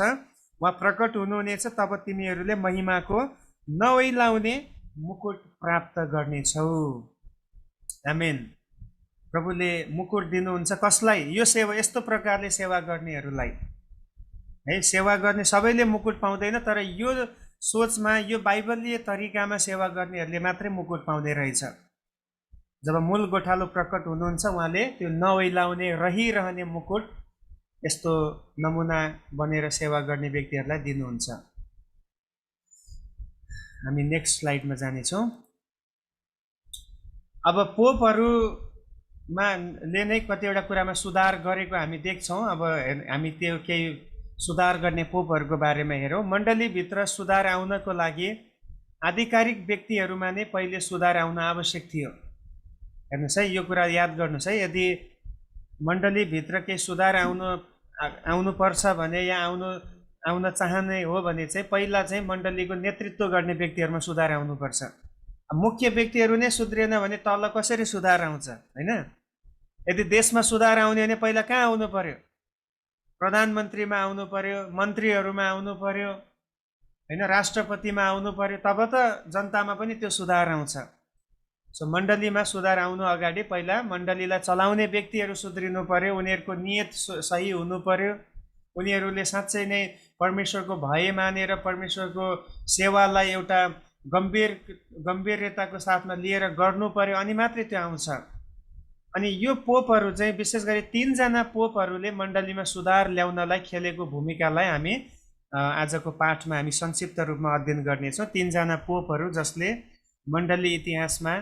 उहाँ प्रकट हुनुहुनेछ, तब तिमीहरूले महिमाको नओइलाउने मुकुट प्राप्त गर्नेछौ। आमेन। प्रभुले मुकुट दिनुहुन्छ कसलाई? यो सेवा यस्तो प्रकारले सेवा गर्नेहरूलाई है। सेवा गर्ने सबैले मुकुट पाउँदैन, तर यो सोचमा यो बाइबलीय तरिकामा सेवा गर्नेहरूले मात्रै मुकुट पाउँदै रहेछ। जब मूल गोठालो प्रकट हुनुहुन्छ उहाँले त्यो नओइलाउने रहिरहने मुकुट यस्तो नमुना बनेर सेवा गर्ने व्यक्तिहरूलाई दिनुहुन्छ। हामी नेक्स्ट स्लाइडमा जानेछौँ। अब पोपहरूमा ले नै कतिवटा कुरामा सुधार गरेको हामी देख्छौँ। अब हामी त्यो केही सुधार गर्ने पोपहरूको बारेमा हेरौँ। मण्डलीभित्र सुधार आउनको लागि आधिकारिक व्यक्तिहरूमा नै पहिले सुधार आउन आवश्यक थियो। हेर्नुहोस् है, यो कुरा याद गर्नुहोस् है। यदि मण्डलीभित्र केही सुधार आउनुपर्छ भने या आउन चाहने हो भने चाहिँ पहिला चाहिँ मण्डलीको नेतृत्व गर्ने व्यक्तिहरूमा सुधार आउनुपर्छ। मुख्य व्यक्तिहरू नै सुध्रिएन भने तल कसरी सुधार आउँछ होइन? यदि देशमा सुधार आउने भने पहिला कहाँ आउनु पर्यो? प्रधानमन्त्रीमा आउनु पर्यो, मन्त्रीहरूमा आउनु पर्यो होइन, राष्ट्रपतिमा आउनु पर्यो, तब त जनतामा पनि त्यो सुधार आउँछ। सो मण्डलीमा सुधार आउनु अगाडि पहिला मण्डलीलाई चलाउने व्यक्तिहरू सुध्रिनु पर्यो, उनीहरूको नियत सही हुनु पर्यो, उनीहरूले साँच्चै नै परमेश्वरको भय मानेर परमेश्वरको सेवालाई एउटा गम्भीरताको साथमा लिएर गर्नु पर्यो, अनि मात्रै त्यो आउँछ। अनि यो पोपहरू चाहिँ विशेष गरी 3 जना पोपहरूले मण्डलीमा सुधार ल्याउनलाई खेलेको भूमिकालाई हामी आजको पाठमा हामी संक्षिप्त रूपमा अध्ययन गर्नेछौँ। 3 जना पोपहरू जसले मण्डली इतिहासमा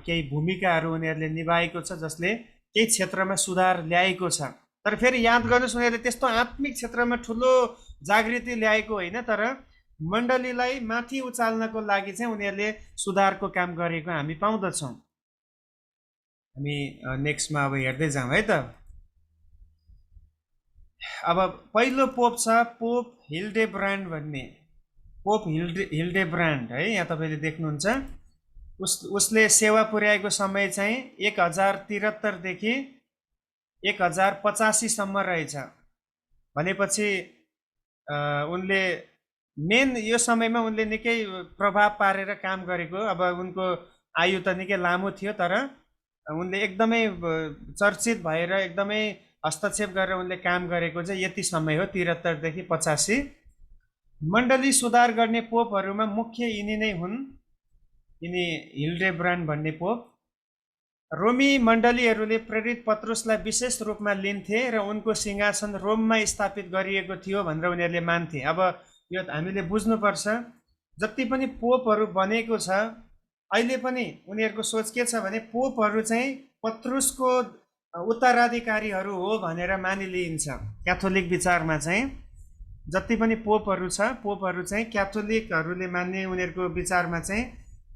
केही भूमिकाहरू उनीहरूले निभाएको छ, जसले केही क्षेत्रमा सुधार ल्याएको छ। तर फेरि याद गर्नुहोस्, उनीहरूले त्यस्तो आत्मिक क्षेत्रमा ठुलो जागृति ल्याएको होइन, तर मण्डलीलाई माथि उचाल्नको लागि चाहिँ उनीहरूले सुधारको काम गरेको हामी पाउँदछौँ। हामी नेक्स्टमा अब हेर्दै जाउँ है त। अब पहिलो पोप छ पोप हिल्डेब्रान्ड भन्ने। पोप हिल्डेब्रान्ड है, यहाँ तपाईँले देख्नुहुन्छ। उसले सेवा पुर्याएको समय चाहिँ 1073 देखि 1085 सम्म रहेछ। भनेपछि उनले मेन यो समयमा उनले निकै प्रभाव पारेर काम गरेको। अब उनको आयु त निकै लामो थियो, तर उनले एकदमै चर्चित भएर एकदमै हस्तक्षेप गरेर उनले काम गरेको चाहिँ यति समय हो, 73 देखि 85। मण्डली सुधार गर्ने पोपहरूमा मुख्य यिनी नै हुन्, यिनी हिल्डेब्रान्ड भन्ने पोप। रोमी मण्डलीहरूले प्रेरित पत्रुसलाई विशेष रूपमा लिन्थे र उनको सिंहासन रोममा स्थापित गरिएको थियो भनेर उनीहरूले मान्थे। अब यो हामीले बुझ्नुपर्छ, जति पनि पोपहरू बनेको छ अहिले पनि उनीहरूको सोच के छ भने पोपहरू चाहिँ पत्रुसको उत्तराधिकारीहरू हो भनेर मानिलिन्छ। क्याथोलिक विचारमा चाहिँ जति पनि पोपहरू छ पोपहरू चाहिँ क्याथोलिकहरूले मान्ने उनीहरूको विचारमा चाहिँ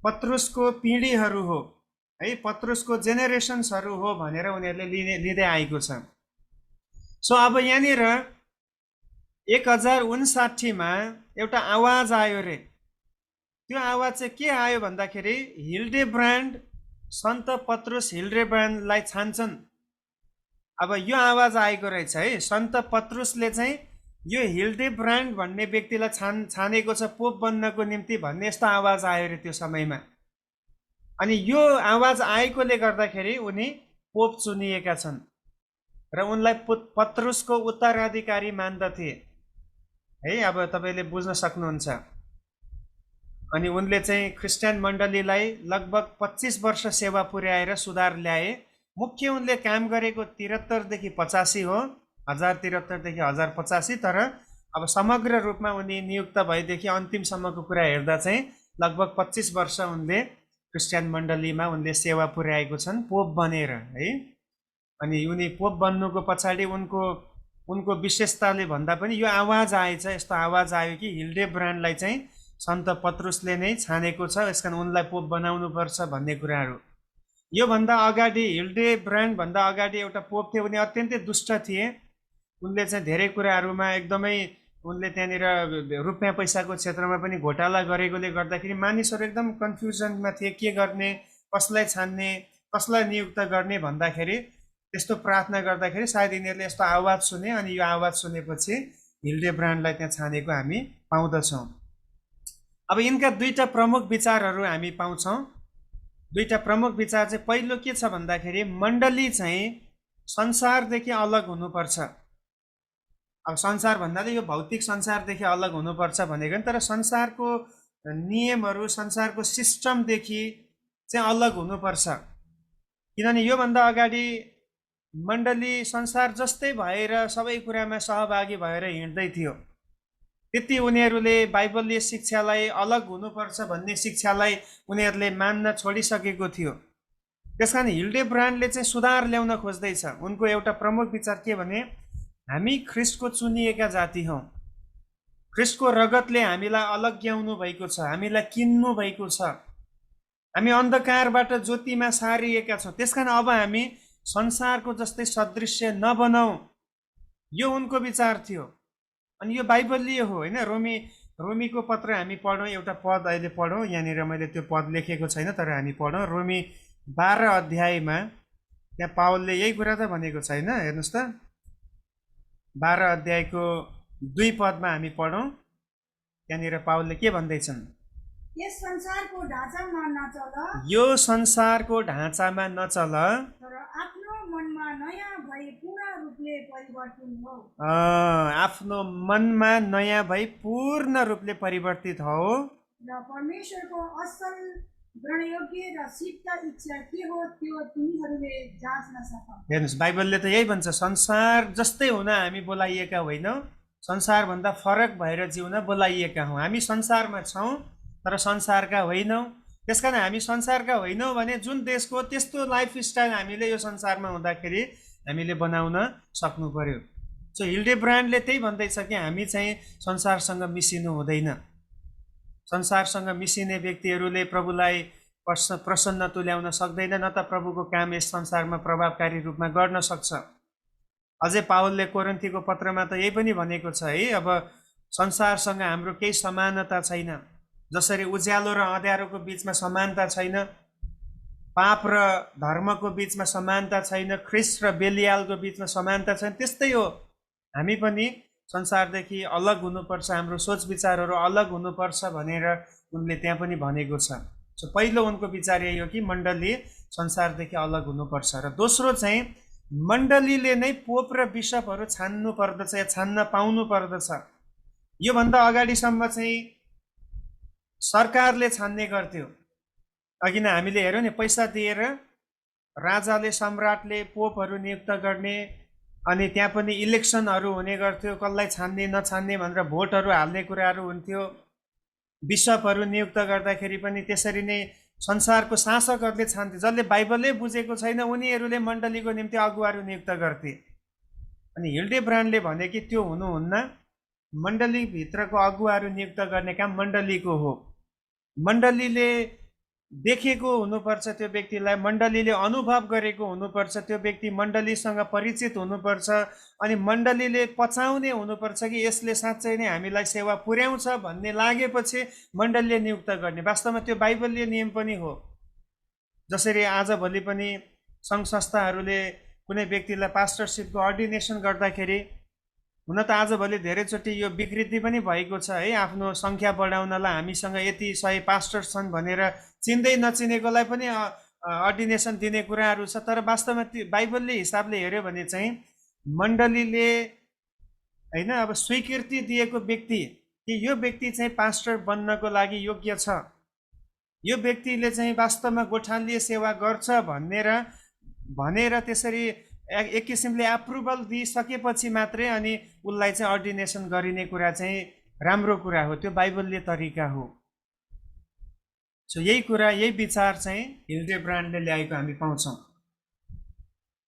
पत्रुसको पिँढीहरू हो है, पत्रुसको जेनेरेसन्सहरू हो भनेर उनीहरूले लिँदै आएको छ। सो अब यहाँनिर 1059 मा एउटा आवाज आयो रे। त्यो आवाज चाहिँ के आयो भन्दाखेरि हिल्डेब्रान्ड सन्त पत्रुस हिल्डेब्रान्डलाई छान्छन्। अब यो आवाज आएको रहेछ है, सन्त पत्रुसले चाहिँ यो हिल्डेब्रान्ड भन्ने व्यक्तिलाई छानेको छ पोप बन्नको निम्ति भन्ने यस्तो आवाज आयो रे त्यो समयमा। अनि यो आवाज आएकोले गर्दाखेरि उनी पोप चुनिएका छन् र उनलाई पत्रुसको उत्तराधिकारी मान्दथे है। अब तपाईँले बुझ्न सक्नुहुन्छ। अनि उनले चाहिँ क्रिस्चियन मण्डलीलाई लगभग 25 वर्ष सेवा पुर्याएर सुधार ल्याए। मुख्य उनले काम गरेको 73 देखि 85 हो, 1073 देखि 1085। तर अब समग्र रूपमा उनी नियुक्त भएदेखि अन्तिमसम्मको कुरा हेर्दा चाहिँ लगभग 25 वर्ष उनले क्रिस्चियन मण्डलीमा उनले सेवा पुर्याएको छन् पोप बनेर है। अनि उनी पोप बन्नुको पछाडि उनको विशेषताले भन्दा पनि यो आवाज आएछ, यस्तो आवाज आयो कि हिल्डेब्रान्डलाई चाहिँ सन्त पत्रुसले नै छानेको छ, यसकारण उनलाई पोप बनाउनुपर्छ भन्ने कुराहरू। योभन्दा अगाडि हिल्डेब्रान्ड भन्दा अगाडि एउटा पोप थिए, उनी अत्यन्तै दुष्ट थिए। उनले चाहिँ धेरै कुराहरूमा एकदमै उनले त्यहाँनिर रुपियाँ पैसाको क्षेत्रमा पनि घोटाला गरेकोले गर्दाखेरि मानिसहरू एकदम कन्फ्युजनमा थिए, के गर्ने, कसलाई छान्ने, कसलाई नियुक्त गर्ने भन्दाखेरि त्यस्तो प्रार्थना गर्दाखेरि सायद यिनीहरूले यस्तो आवाज सुने। अनि यो आवाज सुनेपछि हिल्डेब्रान्डलाई त्यहाँ छानेको हामी पाउँदछौँ। अब यिनका दुईटा प्रमुख विचारहरू हामी पाउँछौँ। दुईटा प्रमुख विचार चाहिँ पहिलो के छ भन्दाखेरि मण्डली चाहिँ संसारदेखि अलग हुनुपर्छ। अब संसार भन्नाले यो भौतिक संसारदेखि अलग हुनुपर्छ भनेको नि, तर संसारको नियमहरू संसारको सिस्टमदेखि चाहिँ अलग हुनुपर्छ। किनभने योभन्दा अगाडि मण्डली संसार जस्तै भएर सबै कुरामा सहभागी भएर हिँड्दै थियो। त्यति उनीहरूले बाइबलीय शिक्षालाई अलग हुनुपर्छ भन्ने शिक्षालाई उनीहरूले मान्न छोडिसकेको थियो। त्यसकारण हिल्डेब्रान्डले चाहिँ सुधार ल्याउन खोज्दैछ। उनको एउटा प्रमुख विचार के भने हामी ख्रिस्टको चुनिएका जाति हौँ, ख्रिस्टको रगतले हामीलाई अलग्याउनु भएको छ, हामीलाई किन्नु भएको छ, हामी अन्धकारबाट ज्योतिमा सारिएका छौँ। त्यसकारण अब हामी संसारको जस्तै सदृश्य नबनाऊ, यो उनको विचार थियो। अनि यो बाइबलीय हो होइन। रोमीको पत्र हामी पढौँ, एउटा पद अहिले पढौँ। यहाँनिर मैले त्यो पद लेखेको छैन तर हामी पढौँ। रोमी 12 अध्यायमा त्यहाँ पावलले यही कुरा त भनेको छैन, हेर्नुहोस् त। 12 अध्यायको 2 पदमा हामी पढौँ। त्यहाँनिर पावलले के भन्दैछन्? यो संसारको ढाँचामा नचल, यो संसारको ढाँचामा नचल, तर आफ्नो मनमा नयाँ भई पूर्ण रूपले परिवर्तन हो। आफ्नो मनमा नयाँ भई पूर्ण रूपले परिवर्तित हो र परमेश्वरको असल ग्रहणयोग्य र सिद्ध इच्छा के हो त्यो तिमीहरूले जाँच्न सक। हेर्नुहोस्, बाइबलले त यही भन्छ, संसार जस्तै हुन हामी बोलाइएका होइनौँ, संसारभन्दा फरक भएर जिउन बोलाइएका हौँ। हामी संसारमा छौँ तर संसारका होइनौँ। त्यसकारण हामी संसारका होइनौँ भने जुन देशको त्यस्तो लाइफस्टाइल हामीले यो संसारमा हुँदाखेरि हामीले बनाउन सक्नु पर्यो। सो हिल्डेब्रान्डले त्यही भन्दैछ कि हामी चाहिँ संसारसँग मिसिनु हुँदैन। संसारसँग मिसिने व्यक्तिहरूले प्रभुलाई प्रसन्न तुल्याउन सक्दैन, न त प्रभुको काम यस संसारमा प्रभावकारी रूपमा गर्न सक्छ। अझै पावलले कोरिन्थीको पत्रमा त यही पनि भनेको छ है, अब संसारसँग हाम्रो केही समानता छैन। जसरी उज्यालो र अँध्यारोको बिचमा समानता छैन, पाप र धर्मको बिचमा समानता छैन, ख्रिस्ट र बेलियालको बिचमा समानता छैन, त्यस्तै हो हामी पनि संसारदेखि अलग हुनुपर्छ, हाम्रो सोच विचारहरू अलग हुनुपर्छ भनेर उनले त्यहाँ पनि भनेको छ। सो पहिलो उनको विचार यही हो कि मण्डली संसारदेखि अलग हुनुपर्छ। र दोस्रो चाहिँ मण्डलीले नै पोप र बिसपहरू छान्नु पर्दछ या छान्न पाउनु पर्दछ। योभन्दा अगाडिसम्म चाहिँ सरकारले छान्ने गर्थ्यो। अघि नै हामीले हेऱ्यौँ नि, पैसा दिएर राजाले सम्राटले पोपहरू नियुक्त गर्ने, अनि त्यहाँ पनि इलेक्सनहरू हुने गर्थ्यो, कसलाई छान्ने नछान्ने भनेर भोटहरू हाल्ने कुराहरू हुन्थ्यो। बिसपहरू नियुक्त गर्दाखेरि पनि त्यसरी नै संसारको शासकहरूले छान्थे, जसले बाइबलै बुझेको छैन उनीहरूले मण्डलीको निम्ति अगुवाहरू नियुक्त गर्थे। अनि हिल्डेब्रान्डले भने कि त्यो हुनुहुन्न, मण्डलीभित्रको अगुवाहरू नियुक्त गर्ने काम मण्डलीको हो। मण्डलीले देखेको हुनुपर्छ त्यो व्यक्तिलाई, मण्डलीले अनुभव गरेको हुनुपर्छ त्यो व्यक्ति, मण्डलीसँग परिचित हुनुपर्छ, अनि मण्डलीले पचाउने हुनुपर्छ कि यसले साँच्चै नै हामीलाई सेवा पुर्याउँछ भन्ने लागेपछि मण्डलीले नियुक्त गर्ने। वास्तवमा त्यो बाइबलीय नियम पनि हो। जसरी आजभोलि पनि सङ्घ संस्थाहरूले कुनै व्यक्तिलाई पास्टरसिपको अर्डिनेसन गर्दाखेरि, हुन त आजभोलि धेरैचोटि यो विकृति पनि भएको छ है, आफ्नो सङ्ख्या बढाउनलाई हामीसँग यति 100 पास्टर्स छन् भनेर चिन्दै नचिनेकोलाई पनि अर्डिनेसन दिने कुराहरू छ। तर वास्तवमा त्यो बाइबलले हिसाबले हेऱ्यो भने चाहिँ मण्डलीले होइन अब स्वीकृति दिएको व्यक्ति कि यो व्यक्ति चाहिँ पास्टर बन्नको लागि योग्य छ, यो व्यक्तिले चाहिँ वास्तवमा गोठालीय सेवा गर्छ भनेर त्यसरी एक किसिमले एप्रुभल दिइसकेपछि मात्रै अनि उसलाई चाहिँ अर्डिनेसन गरिने कुरा चाहिँ राम्रो कुरा हो। त्यो बाइबलीय तरिका हो। सो यही कुरा, यही विचार चाहिँ हिल्डेब्रान्डले ल्याएको हामी पाउँछौँ।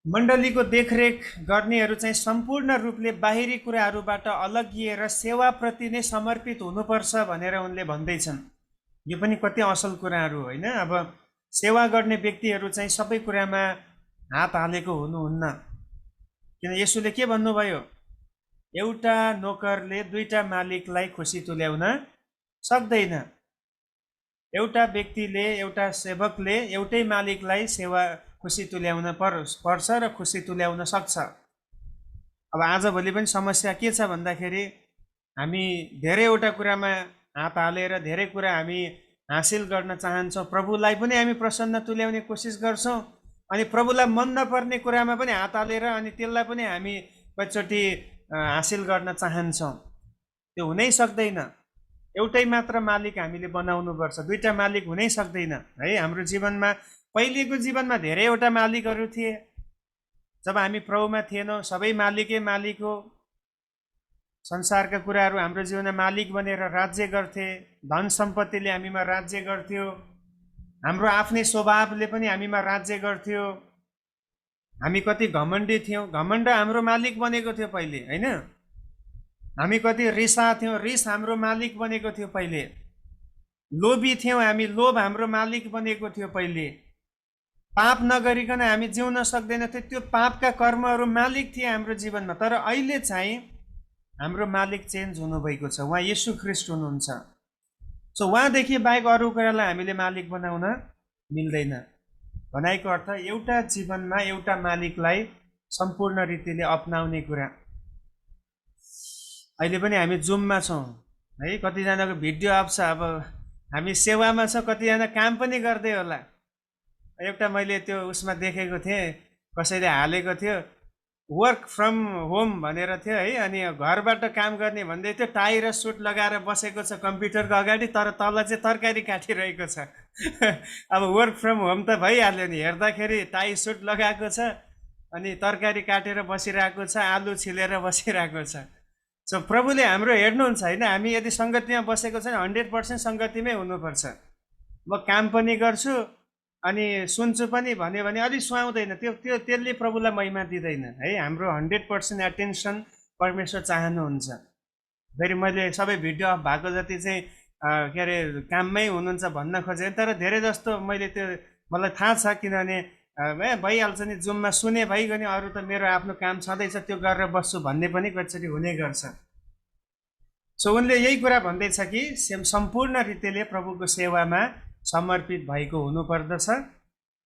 मण्डलीको देखरेख गर्नेहरू चाहिँ सम्पूर्ण रूपले बाहिरी कुराहरूबाट अलगिएर सेवाप्रति नै समर्पित हुनुपर्छ भनेर उनले भन्दैछन्। यो पनि कति असल कुराहरू होइन। अब सेवा गर्ने व्यक्तिहरू चाहिँ सबै कुरामा हात हालेको हुनुहुन्न, किन यसुले के भन्नुभयो, एउटा नोकरले दुईटा मालिकलाई खुसी तुल्याउन सक्दैन। एउटा व्यक्तिले, एउटा सेवकले एउटै मालिकलाई खुसी तुल्याउन पर्छ र खुसी तुल्याउन सक्छ। अब आजभोलि पनि समस्या के छ भन्दाखेरि हामी धेरैवटा कुरामा हात हालेर धेरै कुरा हामी हासिल गर्न चाहन्छौँ, प्रभुलाई पनि हामी प्रसन्न तुल्याउने कोसिस गर्छौँ, अनि प्रभुलाई मन नपर्ने कुरामा पनि हात हालेर अनि त्यसलाई पनि हामी कतिचोटि हासिल गर्न चाहन्छौँ। त्यो हुनै सक्दैन। एउटै मात्र मालिक हामीले बनाउनुपर्छ, दुईटा मालिक हुनै सक्दैन है। हाम्रो जीवनमा, पहिलेको जीवनमा धेरैवटा मालिकहरू थिए। जब हामी प्रभुमा थिएनौँ सबै मालिकै मालिक हो। संसारका कुराहरू हाम्रो जीवनमा मालिक बनेर राज्य गर्थे, धन सम्पत्तिले हामीमा राज्य गर्थ्यो, हाम्रो आफ्नै स्वभावले पनि हामीमा राज्य गर्थ्यो। हामी कति घमण्डी थियौँ, घमण्ड हाम्रो मालिक बनेको थियो पहिले होइन। हामी कति रिसा थियौँ, रिस हाम्रो मालिक बनेको थियो पहिले। लोभी थियौँ हामी, लोभ हाम्रो मालिक बनेको थियो पहिले। पाप नगरिकन हामी जिउन सक्दैनथ्यो, त्यो पापका कर्महरू मालिक थिए हाम्रो जीवनमा। तर अहिले चाहिँ हाम्रो मालिक चेन्ज हुनुभएको छ, उहाँ येशू ख्रीष्ट हुनुहुन्छ। सो उहाँदेखि बाहेक अरू कुरालाई हामीले मालिक बनाउन मिल्दैन। भनाइको अर्थ एउटा जीवनमा एउटा मालिकलाई सम्पूर्ण रीतिले अपनाउने कुरा। अहिले पनि हामी जुममा छौँ है, कतिजनाको भिडियो आउँछ, अब हामी सेवामा छौँ, कतिजना काम पनि गर्दै होला। एउटा मैले त्यो उसमा देखेको थिएँ, कसैले हालेको थियो, वर्क फ्रम होम भनेर थियो है। अनि घरबाट काम गर्ने भन्दै थियो, टाई र सुट लगाएर बसेको छ कम्प्युटरको अगाडि, तर तल चाहिँ तरकारी काटिरहेको छ। अब वर्क फ्रम होम त भइहाल्यो नि, हेर्दाखेरि टाई सुट लगाएको छ अनि तरकारी काटेर बसिरहेको छ, आलु छिलेर बसिरहेको छ। सो प्रभुले हाम्रो हेर्नुहुन्छ होइन। हामी यदि सङ्गतिमा बसेको छ भने 100% सङ्गतिमै हुनुपर्छ। म काम पनि गर्छु अनि सुन्छु पनि भन्यो भने अलिक सुहाउँदैन, त्यसले प्रभुलाई महिमा दिँदैन है। हाम्रो 100% एटेन्सन परमेश्वर चाहनुहुन्छ। फेरि मैले सबै भिडियो अफ भएको जति चाहिँ के अरे काममै हुनुहुन्छ भन्न खोजेँ, तर धेरै जस्तो मैले त्यो मलाई थाहा छ, किनभने भइहाल्छ नि, जुममा सुने भइगयो नि, अरू त मेरो आफ्नो काम छँदैछ त्यो गरेर बस्छु भन्ने पनि कतिचोटि हुने गर्छ। सो उनले यही कुरा भन्दैछ कि सम्पूर्ण रीतिले प्रभुको सेवामा समर्पित भएको हुनुपर्दछ।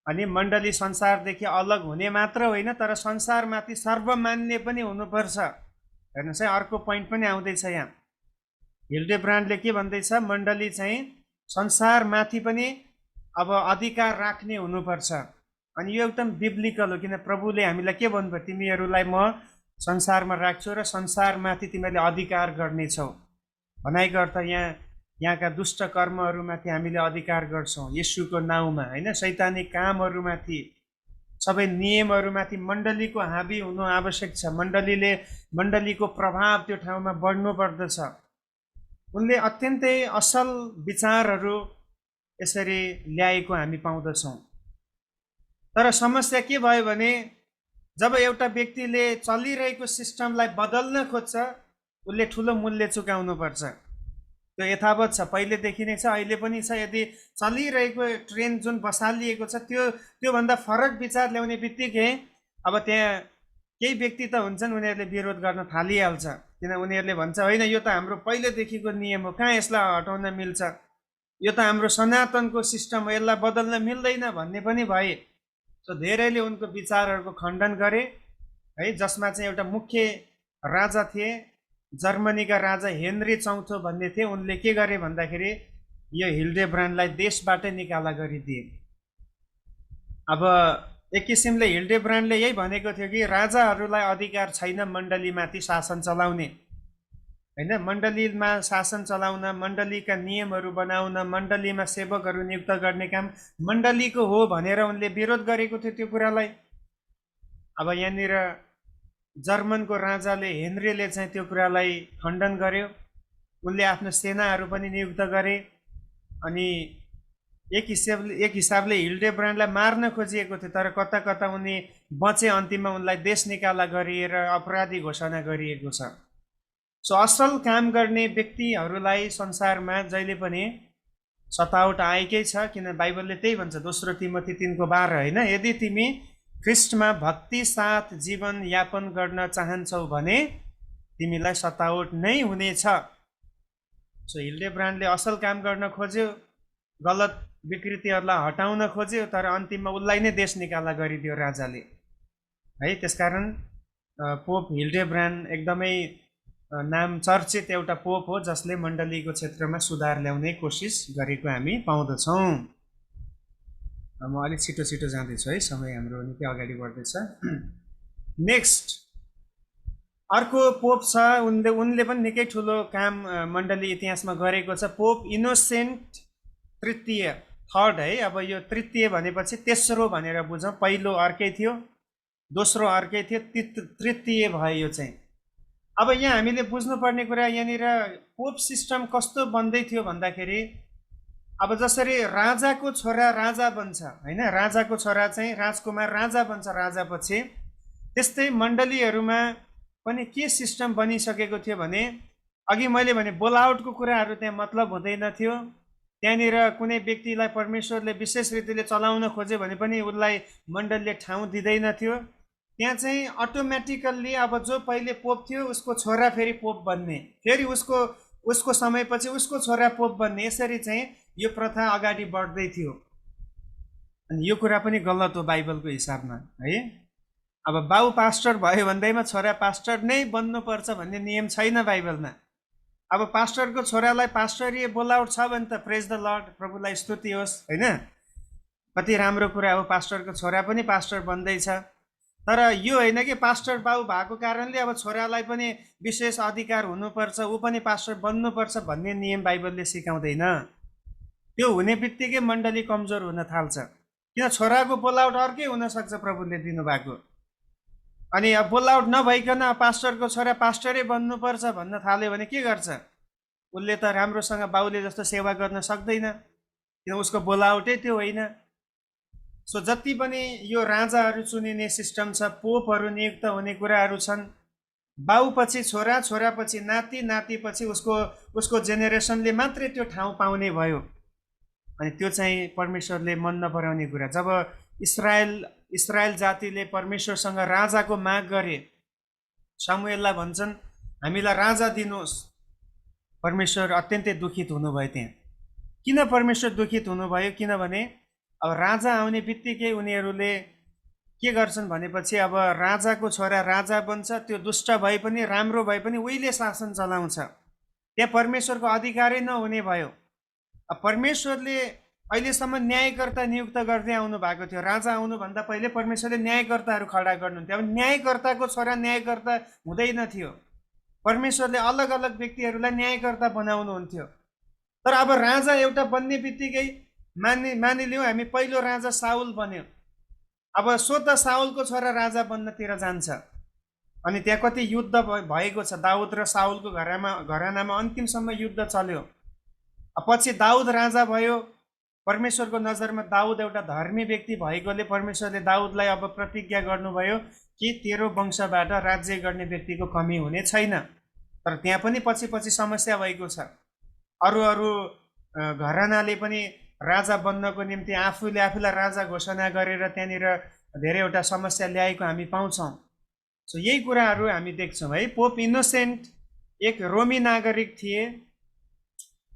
अनि मण्डली संसारदेखि अलग हुने मात्र होइन, तर संसारमाथि सर्वमान्य पनि हुनुपर्छ। हेर्नुहोस् है, अर्को पोइन्ट पनि आउँदैछ यहाँ। हिल्डेब्रान्डले के भन्दैछ, मण्डली चाहिँ संसारमाथि पनि अब अधिकार राख्ने हुनुपर्छ। अनि यो एकदम बिब्लिकल हो, किन प्रभुले हामीलाई के भन्नुभयो, तिमीहरूलाई म संसारमा राख्छु र संसारमाथि तिमीहरूले अधिकार गर्नेछौ। भनाइको अर्थ यहाँका दुष्ट कर्महरूमाथि हामीले अधिकार गर्छौँ येशूको नाउँमा होइन। शैतानिक कामहरूमाथि, सबै नियमहरूमाथि मण्डलीको हाबी हुनु आवश्यक छ। मण्डलीको प्रभाव त्यो ठाउँमा बढ्नु पर्दछ। उनले अत्यन्तै असल विचारहरू यसरी ल्याएको हामी पाउँदछौँ। तर समस्या के भयो भने जब एउटा व्यक्तिले चलिरहेको सिस्टमलाई बदल्न खोज्छ उसले ठुलो मूल्य चुकाउनुपर्छ। त्यो यथावत छ, पहिलेदेखि नै छ, अहिले पनि छ। यदि चलिरहेको ट्रेन जुन बसालिएको छ त्योभन्दा फरक विचार ल्याउने बित्तिकै अब त्यहाँ केही व्यक्ति त हुन्छन् उनीहरूले विरोध गर्न थालिहाल्छ, किन उनीहरूले भन्छ होइन यो त हाम्रो पहिलेदेखिको नियम हो, कहाँ यसलाई हटाउन मिल्छ, यो त हाम्रो सनातनको सिस्टम हो, यसलाई बदल्न मिल्दैन भन्ने पनि भए। सो धेरैले उनको विचारहरूको खण्डन गरे है, जसमा चाहिँ एउटा मुख्य राजा थिए, जर्मनीका राजा हेनरी चौथो भन्ने थिए। उनले के गरे भन्दाखेरि यो हिल्डेब्रान्डलाई देशबाटै निकाला गरिदिए। अब एक किसिमले हिल्डेब्रान्डले यही भनेको थियो कि राजाहरूलाई अधिकार छैन मण्डलीमाथि शासन चलाउने, होइन, मण्डलीमा शासन चलाउन, मण्डलीका नियमहरू बनाउन, मण्डलीमा सेवकहरू नियुक्त गर्ने काम मण्डलीको हो भनेर उनले विरोध गरेको थियो त्यो कुरालाई। अब यहाँनिर जर्मनको राजाले हेनरीले चाहिँ त्यो कुरालाई खण्डन गर्यो। उनले आफ्नो सेनाहरू पनि नियुक्त गरे अनि एक हिसाबले हिल्डेब्रान्डलाई मार्न खोजिएको थियो, तर कता कता उनी बचे। अन्तिममा उनलाई देश निकाला गरिएर अपराधी घोषणा गरिएको छ। सो असल काम गर्ने व्यक्तिहरूलाई संसारमा जहिले पनि सतावट आएकै छ, किन बाइबलले त्यही भन्छ, दोस्रो तिमोथी 3:12, होइन, यदि तिमी ख्रिस्टमा भक्ति साथ जीवन यापन गर्न चाहन्छौ भने तिमीलाई सतावट नै हुनेछ। सो हिल्डेब्रान्डले असल काम गर्न खोज्यो, गलत विकृतिहरूलाई हटाउन खोज्यो, तर अन्तिममा उसलाई नै देश निकाला गरिदियो राजाले है। त्यसकारण पोप हिल्डेब्रान्ड एकदमै नाम चर्चित एउटा पोप हो जसले मण्डलीको क्षेत्रमा सुधार ल्याउने कोसिस गरेको हामी पाउँदछौँ। म अलिक छिटो छिटो जाँदैछु है, समय हाम्रो निकै अगाडि बढ्दैछ। नेक्स्ट अर्को पोप छ, उनले पनि निकै ठुलो काम मण्डली इतिहासमा गरेको छ। पोप इनोसेन्ट तृतीय, थर्ड है। अब यो तृतीय भनेपछि तेस्रो भनेर बुझौँ, पहिलो अर्कै थियो, दोस्रो अर्कै थियो, तृतीय भयो यो चाहिँ। अब यहाँ हामीले बुझ्नुपर्ने कुरा यहाँनिर पोप सिस्टम कस्तो बन्दै थियो भन्दाखेरि अब जसरी राजाको छोरा राजा बन्छ, होइन, राजाको छोरा चाहिँ राजकुमार राजा बन्छ राजापछि, त्यस्तै मण्डलीहरूमा पनि के सिस्टम बनिसकेको थियो भने अघि मैले भने बोलाउटको कुराहरू त्यहाँ मतलब हुँदैन थियो। त्यहाँनिर कुनै व्यक्तिलाई परमेश्वरले विशेष रीतिले चलाउन खोज्यो भने पनि उसलाई मण्डलीले ठाउँ दिँदैन थियो। त्यहाँ चाहिँ अटोमेटिकल्ली अब जो पहिले पोप थियो उसको छोरा फेरि पोप बन्ने, फेरि उसको समयपछि उसको छोरा पोप बन्ने, यसरी चाहिँ यो प्रथा अगाडि बढ्दै थियो। अनि यो कुरा पनि गलत हो बाइबलको हिसाबमा है। अब बाउ पास्टर भयो भन्दैमा छोरा पास्टर नै बन्नुपर्छ भन्ने नियम छैन बाइबलमा। अब पास्टरको छोरालाई पास्टरीय बोलाउट छ भने त प्रेज द लर्ड, प्रभुलाई स्तुति होस्, होइन, कति राम्रो कुरा हो, पास्टरको छोरा पनि पास्टर बन्दैछ। तर यो होइन कि पास्टर बाउ भएको कारणले अब छोरालाई पनि विशेष अधिकार हुनुपर्छ, ऊ पनि पास्टर बन्नुपर्छ भन्ने नियम बाइबलले सिकाउँदैन। त्यो हुने बित्तिकै मण्डली कमजोर हुन थाल्छ, किन छोराको बोलाउट अर्कै हुनसक्छ प्रभुले दिनुभएको। अनि अब बोलाउट नभइकन पास्टरको छोरा पास्टरै बन्नुपर्छ भन्न थाल्यो भने के गर्छ, उसले त राम्रोसँग बाउले जस्तो सेवा गर्न सक्दैन, किन उसको बोलाउटै त्यो होइन। सो जति पनि यो राजाहरू चुनिने सिस्टम छ, पोपहरू नियुक्त हुने कुराहरू छन्, बाउपछि छोरा, छोरापछि नाति, नातिपछि उसको जेनेरेसनले मात्रै त्यो ठाउँ पाउने भयो। अनि त्यो चाहिँ परमेश्वरले मन नपराउने कुरा। जब इस्रायल जातिले परमेश्वरसँग राजाको माग गरे, सामुएललाई भन्छन् हामीलाई राजा दिनुहोस्, परमेश्वर अत्यन्तै दुखित हुनुभयो। त्यहाँ किन परमेश्वर दुखित हुनुभयो, किनभने अब राजा आउने बित्तिकै उनीहरूले के गर्छन् भनेपछि अब राजाको छोरा राजा बन्छ, त्यो दुष्ट भए पनि राम्रो भए पनि उहिले शासन चलाउँछ, त्यहाँ परमेश्वरको अधिकारै नहुने भयो। अब परमेश्वरले अहिलेसम्म न्यायकर्ता नियुक्त गर्दै आउनु भएको थियो। राजा आउनुभन्दा पहिले परमेश्वरले न्यायकर्ताहरू खडा गर्नुहुन्थ्यो। अब न्यायकर्ताको छोरा न्यायकर्ता हुँदैन थियो, परमेश्वरले अलग अलग व्यक्तिहरूलाई न्यायकर्ता बनाउनुहुन्थ्यो। तर अब राजा एउटा बन्ने बित्तिकै मानिलिउँ हामी पहिलो राजा साउल बन्यो, अब स्वतः साउलको छोरा राजा बन्नतिर जान्छ, अनि त्यहाँ कति युद्ध भएको छ। दाउद र साउलको घरानामा अन्तिमसम्म युद्ध चल्यो। पछि दाउद राजा भयो। परमेश्वरको नजरमा दाउद एउटा धर्मी व्यक्ति भएकोले परमेश्वरले दाउदलाई अब प्रतिज्ञा गर्नुभयो कि तेरो वंशबाट राज्य गर्ने व्यक्तिको कमी हुने छैन। तर त्यहाँ पनि पछि पछि समस्या भएको छ। अरू अरू घरानाले पनि राजा बन्नको निम्ति आफूलाई राजा घोषणा गरेर त्यहाँनिर धेरैवटा समस्या ल्याएको हामी पाउँछौँ। सो यही कुराहरू हामी देख्छौँ है। पोप इनोसेन्ट एक रोमी नागरिक थिए।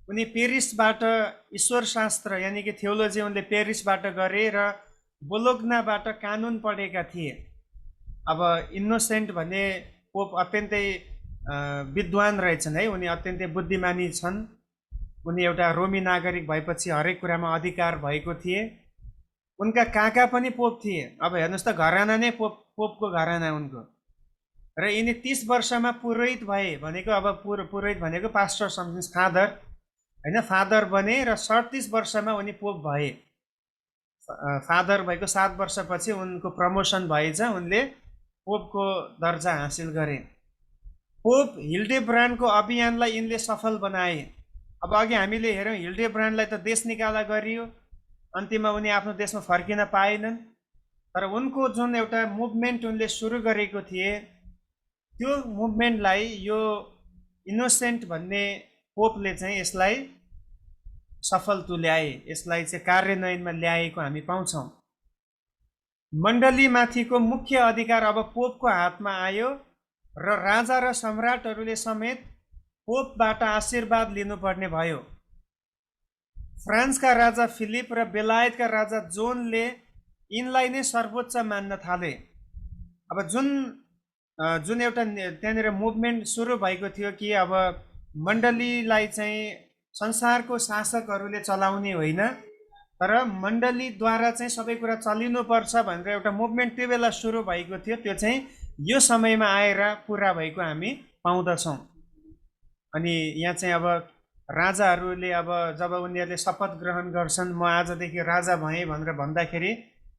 उनी पेरिसबाट ईश्वर शास्त्र यानि कि थियोलोजी उनले पेरिसबाट गरे र बोलोग्नाबाट कानुन पढेका थिए। अब इनोसेन्ट भन्ने पोप अत्यन्तै विद्वान रहेछन् है। उनी अत्यन्तै बुद्धिमानी छन्। उनी एउटा रोमी नागरिक भएपछि हरेक कुरामा अधिकार भएको थिए। उनका काका पनि पोप थिए। अब हेर्नुहोस् त, घराना नै पोपको घराना उनको। र यिनी 30 वर्षमा पुरोहित भए भनेको, अब पुरोहित भनेको पास्टर सम्झिनुहोस्, फादर होइन, फादर बने र 37 वर्षमा उनी पोप भए। फादर भएको 7 वर्षपछि उनको प्रमोसन भएछ। उनले पोपको दर्जा हासिल गरे। पोप हिल्डेब्रान्डको अभियानलाई यिनले सफल बनाए। अब अघि हामीले हेऱ्यौँ, हिल्डेब्रान्डलाई त देश निकाला गरियो, अन्तिममा उनी आफ्नो देशमा फर्किन पाएनन्। तर उनको जुन एउटा मुभमेन्ट उनले सुरु गरेको थिए, त्यो मुभमेन्टलाई यो इनोसेन्ट भन्ने पोपले चाहिँ यसलाई सफल तुल्याए, यसलाई चाहिँ कार्यान्वयनमा ल्याएको हामी पाउँछौँ। मण्डलीमाथिको मुख्य अधिकार अब पोपको हातमा आयो र राजा र सम्राटहरूले समेत पोपबाट आशीर्वाद लिनुपर्ने भयो। फ्रान्सका राजा फिलिप र बेलायतका राजा जोनले यिनलाई नै सर्वोच्च मान्न थाले। अब जुन एउटा त्यहाँनिर मुभमेन्ट सुरु भएको थियो कि अब मण्डलीलाई चाहिँ संसारको शासकहरूले चलाउने होइन, तर मण्डलीद्वारा चाहिँ सबै कुरा चलिनुपर्छ भनेर एउटा मुभमेन्ट त्यो बेला सुरु भएको थियो। त्यो चाहिँ यो समयमा आएर पुरा भएको हामी पाउँदछौँ। अनि यहाँ चाहिँ अब राजाहरूले अब जब उनीहरूले शपथ ग्रहण गर्छन्, म आजदेखि राजा भएँ भनेर भन्दाखेरि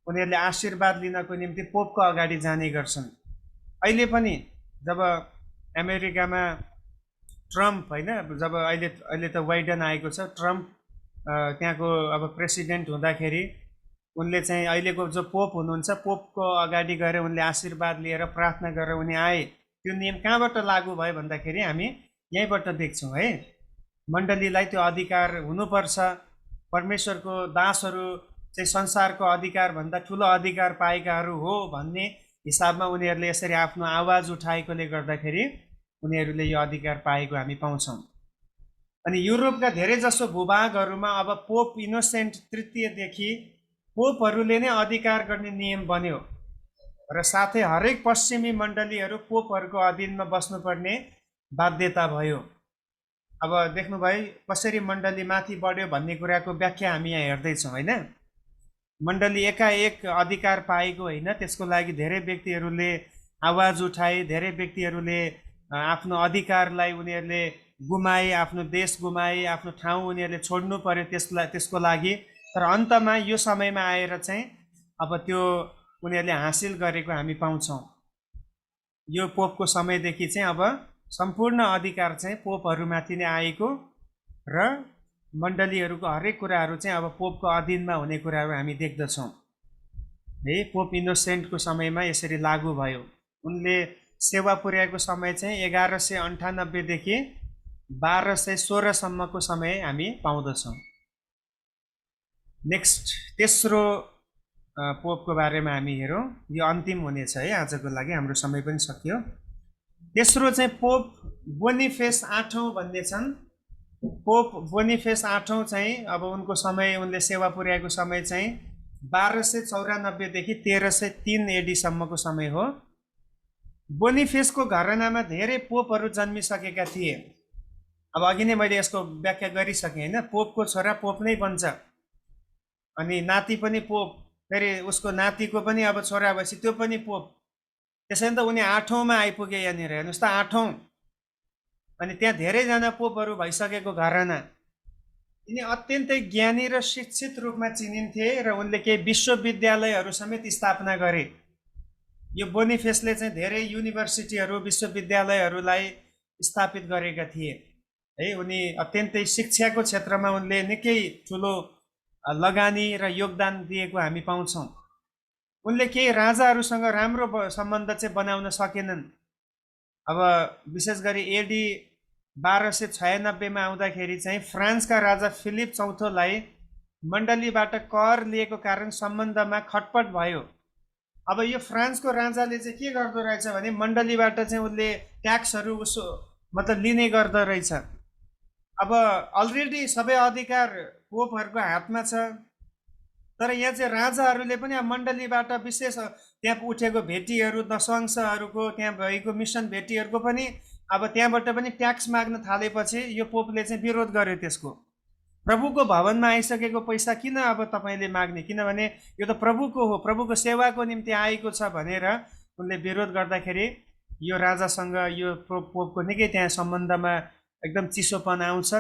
उनीहरूले आशीर्वाद लिनको निम्ति पोपको अगाडि जाने गर्छन्। अहिले पनि जब अमेरिकामा ट्रम्प होइन, जब अहिले त बाइडेन आएको छ, ट्रम्प त्यहाँको अब प्रेसिडेन्ट हुँदाखेरि उनले चाहिँ अहिलेको जो पोप हुनुहुन्छ, पोपको अगाडि गएर उनले आशीर्वाद लिएर प्रार्थना गरेर उनी आए। त्यो नियम कहाँबाट लागू भयो भन्दाखेरि हामी यहीँबाट देख्छौँ है। मण्डलीलाई त्यो अधिकार हुनुपर्छ। परमेश्वरको दासहरू चाहिँ संसारको अधिकारभन्दा ठुलो अधिकार पाएकाहरू हो भन्ने हिसाबमा उनीहरूले यसरी आफ्नो आवाज उठाएकोले गर्दाखेरि उनीहरूले यो अधिकार पाएको हामी पाउँछौँ। अनि युरोपका धेरैजसो भूभागहरूमा अब पोप इनोसेन्ट तृतीयदेखि पोपहरूले नै अधिकार गर्ने नियम बन्यो र साथै हरेक पश्चिमी मण्डलीहरू पोपहरूको अधीनमा बस्नुपर्ने बाध्यता भयो। अब देख्नुभयो कसरी मण्डली माथि बढ्यो भन्ने कुराको व्याख्या हामी यहाँ हेर्दैछौँ होइन। मण्डली एकाएक अधिकार पाएको होइन, त्यसको लागि धेरै व्यक्तिहरूले आवाज उठाए, धेरै व्यक्तिहरूले आफ्नो अधिकारलाई उनीहरूले गुमाए, आफ्नो देश गुमाए, आफ्नो ठाउँ उनीहरूले छोड्नु पर्यो त्यसको लागि। तर अन्तमा यो समयमा आएर चाहिँ अब त्यो उनीहरूले हासिल गरेको हामी पाउँछौँ। यो पोपको समयदेखि चाहिँ अब सम्पूर्ण अधिकार चाहिँ पोपहरूमाथि नै आएको र मण्डलीहरूको हरेक कुराहरू चाहिँ अब पोपको अधीनमा हुने कुराहरू हामी देख्दछौँ है। पोप इनोसेन्टको समयमा यसरी लागू भयो। उनले सेवा पुर्याएको समय चाहिँ 1198 देखि 1216 सम्मको समय हामी पाउँदछौँ। नेक्स्ट तेस्रो पोपको बारेमा हामी हेरौँ। यो अन्तिम हुनेछ है आजको लागि, हाम्रो समय पनि सकियो। तेस्रो चाहिँ पोप बोनिफेस 8औं भन्ने छन्। पोप बोनिफेस 8औं चाहिँ अब उनको समय, उनले सेवा पुर्याएको समय चाहिँ 1294 देखि 1303 एडी सम्मको समय हो। बोनिफेसको घरानामा धेरै पोपहरू जन्मिसकेका थिए। अब अघि नै मैले यसको व्याख्या गरिसकेँ होइन। पोपको छोरा पोप नै बन्छ, अनि नाति पनि पोप, फेरि उसको नातिको पनि अब छोरा भएपछि त्यो पनि पोप। त्यसैले त उनी 8औंमा आइपुगे यहाँनिर हेर्नुहोस् त, 8औं। अनि त्यहाँ धेरैजना पोपहरू भइसकेको घराना। यिनी अत्यन्तै ज्ञानी र शिक्षित रूपमा चिनिन्थे र उनले केही विश्वविद्यालयहरू समेत स्थापना गरे। यो बोनिफेसले चाहिँ धेरै युनिभर्सिटीहरू विश्वविद्यालयहरूलाई स्थापित गरेका थिए है। उनी अत्यन्तै शिक्षाको क्षेत्रमा उनले निकै ठुलो लगानी र योगदान दिएको हामी पाउँछौँ। उनले केही राजाहरूसँग राम्रो सम्बन्ध चाहिँ बनाउन सकेनन्। अब विशेष गरी एडी 1296 आउँदाखेरि चाहिँ फ्रान्सका राजा फिलिप चौथोलाई मण्डलीबाट कर लिएको कारण सम्बन्धमा खटपट भयो। अब यो फ्रान्सको राजाले चाहिँ के गर्दो रहेछ भने मण्डलीबाट चाहिँ उसले ट्याक्सहरू उसो मतलब लिने गर्दो रहेछ। अब अलरेडी सबै अधिकार पोपहरूको हातमा छ, तर यहाँ चाहिँ राजाहरूले पनि अब मण्डलीबाट विशेष त्यहाँ उठेको भेटीहरू दशवंशहरूको त्यहाँ भएको मिसन भेटीहरूको पनि अब त्यहाँबाट पनि ट्याक्स माग्न थालेपछि यो पोपले चाहिँ विरोध गर्यो। त्यसको प्रभुको भवनमा आइसकेको पैसा किन अब तपाईँले माग्ने, किनभने यो त प्रभुको हो, प्रभुको सेवाको निम्ति आएको छ भनेर उनले विरोध गर्दाखेरि यो राजासँग यो पोपको निकै त्यहाँ सम्बन्धमा एकदम चिसोपन आउँछ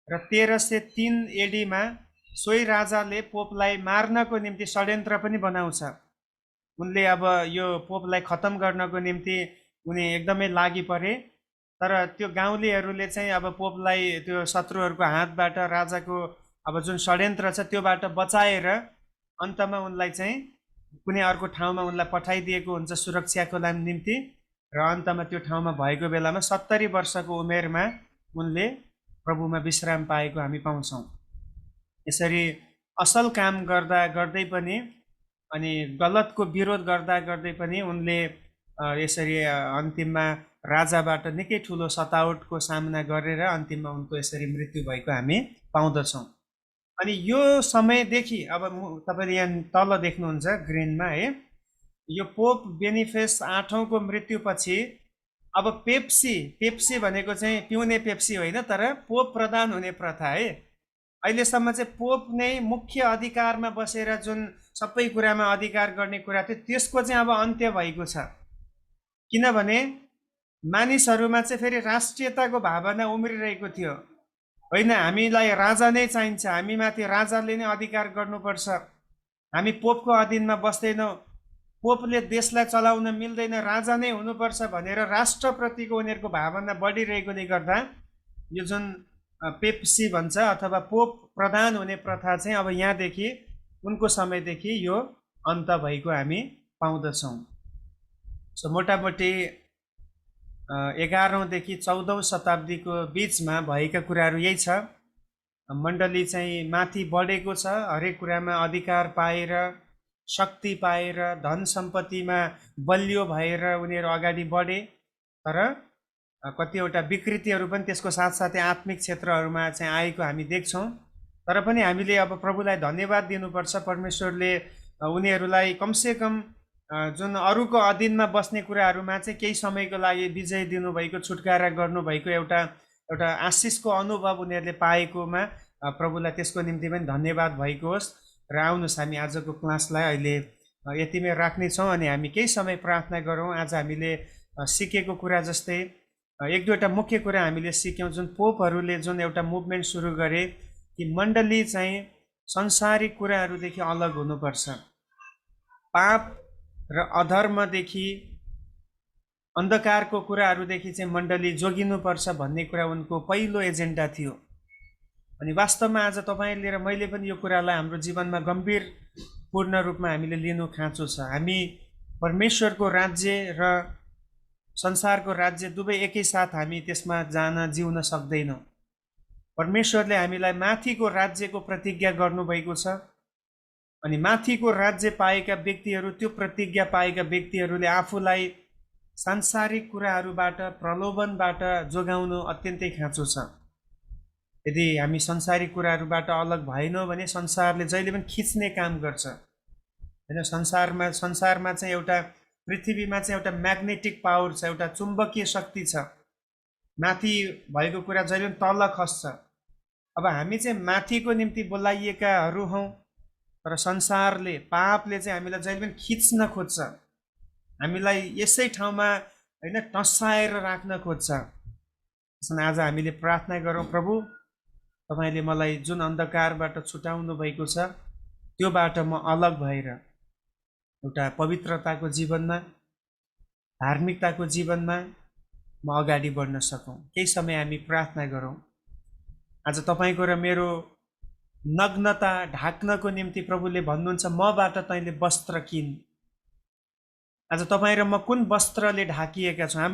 र 1303 एडीमा सोही राजाले पोपलाई मार्नको निम्ति षड्यन्त्र पनि बनाउँछ। उनले अब यो पोपलाई खत्तम गर्नको निम्ति उनी एकदमै लागि परे, तर त्यो गाउँलेहरूले चाहिँ अब पोपलाई त्यो शत्रुहरूको हातबाट राजाको अब जुन षड्यन्त्र छ त्योबाट बचाएर अन्तमा उनलाई चाहिँ कुनै अर्को ठाउँमा उनलाई पठाइदिएको हुन्छ सुरक्षाको निम्ति र अन्तमा त्यो ठाउँमा भएको बेलामा 70 वर्षको उमेरमा उनले प्रभुमा विश्राम पाएको हामी पाउँछौँ। यसरी असल काम गर्दा गर्दै पनि अनि गलतको विरोध गर्दा गर्दै पनि उनले यसरी अन्तिममा राजाबाट निकै ठुलो सतावटको सामना गरेर अन्तिममा उनको यसरी मृत्यु भएको हामी पाउँदछौँ। अनि यो समयदेखि अब तपाईँले यहाँ तल देख्नुहुन्छ ग्रिनमा है, यो पोप बेनिफेस 8औँको मृत्युपछि अब पेप्सी भनेको चाहिँ पिउने पेप्सी होइन, तर पोप प्रधान हुने प्रथा है। अहिलेसम्म चाहिँ पोप नै मुख्य अधिकारमा बसेर जुन सबै कुरामा अधिकार गर्ने कुरा थियो त्यसको चाहिँ अब अन्त्य भएको छ। किनभने मानिसहरूमा चाहिँ फेरि राष्ट्रियताको भावना उम्रिरहेको थियो। होइन, हामीलाई राजा नै चाहिन्छ, हामीमाथि राजाले नै अधिकार गर्नुपर्छ, हामी पोपको अधीनमा बस्दैनौँ, पोपले देशलाई चलाउन मिल्दैन, राजा नै हुनुपर्छ भनेर राष्ट्रप्रतिको उनीहरूको भावना बढिरहेकोले गर्दा यो जुन पेप्सी भन्छ अथवा पोप प्रधान हुने प्रथा चाहिँ अब यहाँदेखि उनको समयदेखि यो अन्त भएको हामी पाउँदछौँ। सो मोटामोटी 11औँदेखि 14औँ शताब्दीको बिचमा भएका कुराहरू यही छ। मण्डली चाहिँ माथि बढेको छ, हरेक कुरामा अधिकार पाएर, शक्ति पाएर, धन सम्पत्तिमा बलियो भएर उनीहरू अगाडि बढे। तर कतिवटा विकृतिहरू पनि त्यसको साथसाथै आत्मिक क्षेत्रहरूमा चाहिँ आएको हामी देख्छौँ। तर पनि हामीले अब प्रभुलाई धन्यवाद दिनुपर्छ, परमेश्वरले उनीहरूलाई कमसेकम जुन अरूको अधीनमा बस्ने कुराहरूमा चाहिँ केही समयको लागि विजय दिनुभएको, छुटकारा गर्नुभएको एउटा आशिषको अनुभव उनीहरूले पाएकोमा प्रभुलाई त्यसको निम्ति पनि धन्यवाद भएको होस्। र आउनुहोस् हामी आजको क्लासलाई अहिले यतिमै राख्नेछौँ अनि हामी केही समय प्रार्थना गरौँ। आज हामीले सिकेको कुरा जस्तै एक दुईवटा मुख्य कुरा हामीले सिक्यौँ। जुन पोपहरूले जुन एउटा मुभमेन्ट सुरु गरे कि मण्डली चाहिँ संसारिक कुराहरूदेखि अलग हुनुपर्छ, पाप र अधर्मदेखि अन्धकारको कुराहरूदेखि चाहिँ मण्डली जोगिनुपर्छ भन्ने कुरा उनको पहिलो एजेन्डा थियो। अनि वास्तवमा आज तपाईँले र मैले पनि यो कुरालाई हाम्रो जीवनमा गम्भीर पूर्ण रूपमा हामीले लिनु खाँचो छ। हामी परमेश्वरको राज्य र संसारको राज्य दुवै एकैसाथ हामी त्यसमा जिउन सक्दैनौँ। परमेश्वरले हामीलाई माथिको राज्यको प्रतिज्ञा गर्नुभएको छ अनि माथिको राज्य पाएका व्यक्तिहरू, त्यो प्रतिज्ञा पाएका व्यक्तिहरूले आफूलाई सांसारिक कुराहरूबाट, प्रलोभनबाट जोगाउनु अत्यन्तै खाँचो छ। यदि हामी संसारिक कुराहरूबाट अलग भएनौँ भने संसारले जहिले पनि खिच्ने काम गर्छ होइन। संसारमा चाहिँ एउटा पृथ्वीमा चाहिँ एउटा म्याग्नेटिक पावर छ, एउटा चुम्बकीय शक्ति छ, माथि भएको कुरा जहिले पनि तल खस्छ। अब हामी चाहिँ माथिको निम्ति बोलाइएकाहरू हौँ, तर संसारले, पापले चाहिँ हामीलाई जहिले पनि खिच्न खोज्छ, हामीलाई यसै ठाउँमा होइन टसाएर राख्न खोज्छ। त्यसमा आज हामीले प्रार्थना गरौँ, प्रभु तपाईँले मलाई जुन अन्धकारबाट छुटाउनु भएको छ त्योबाट म अलग भएर एउटा पवित्रताको जीवनमा, धार्मिकताको जीवनमा म अगाडि बढ्न सकौँ। केही समय हामी प्रार्थना गरौँ। आज तपाईँको र मेरो नग्नता ढाक्नको निम्ति प्रभुले भन्नुहुन्छ, मबाट तैँले वस्त्र किन। आज तपाईँ र म कुन वस्त्रले ढाकिएका छौँ?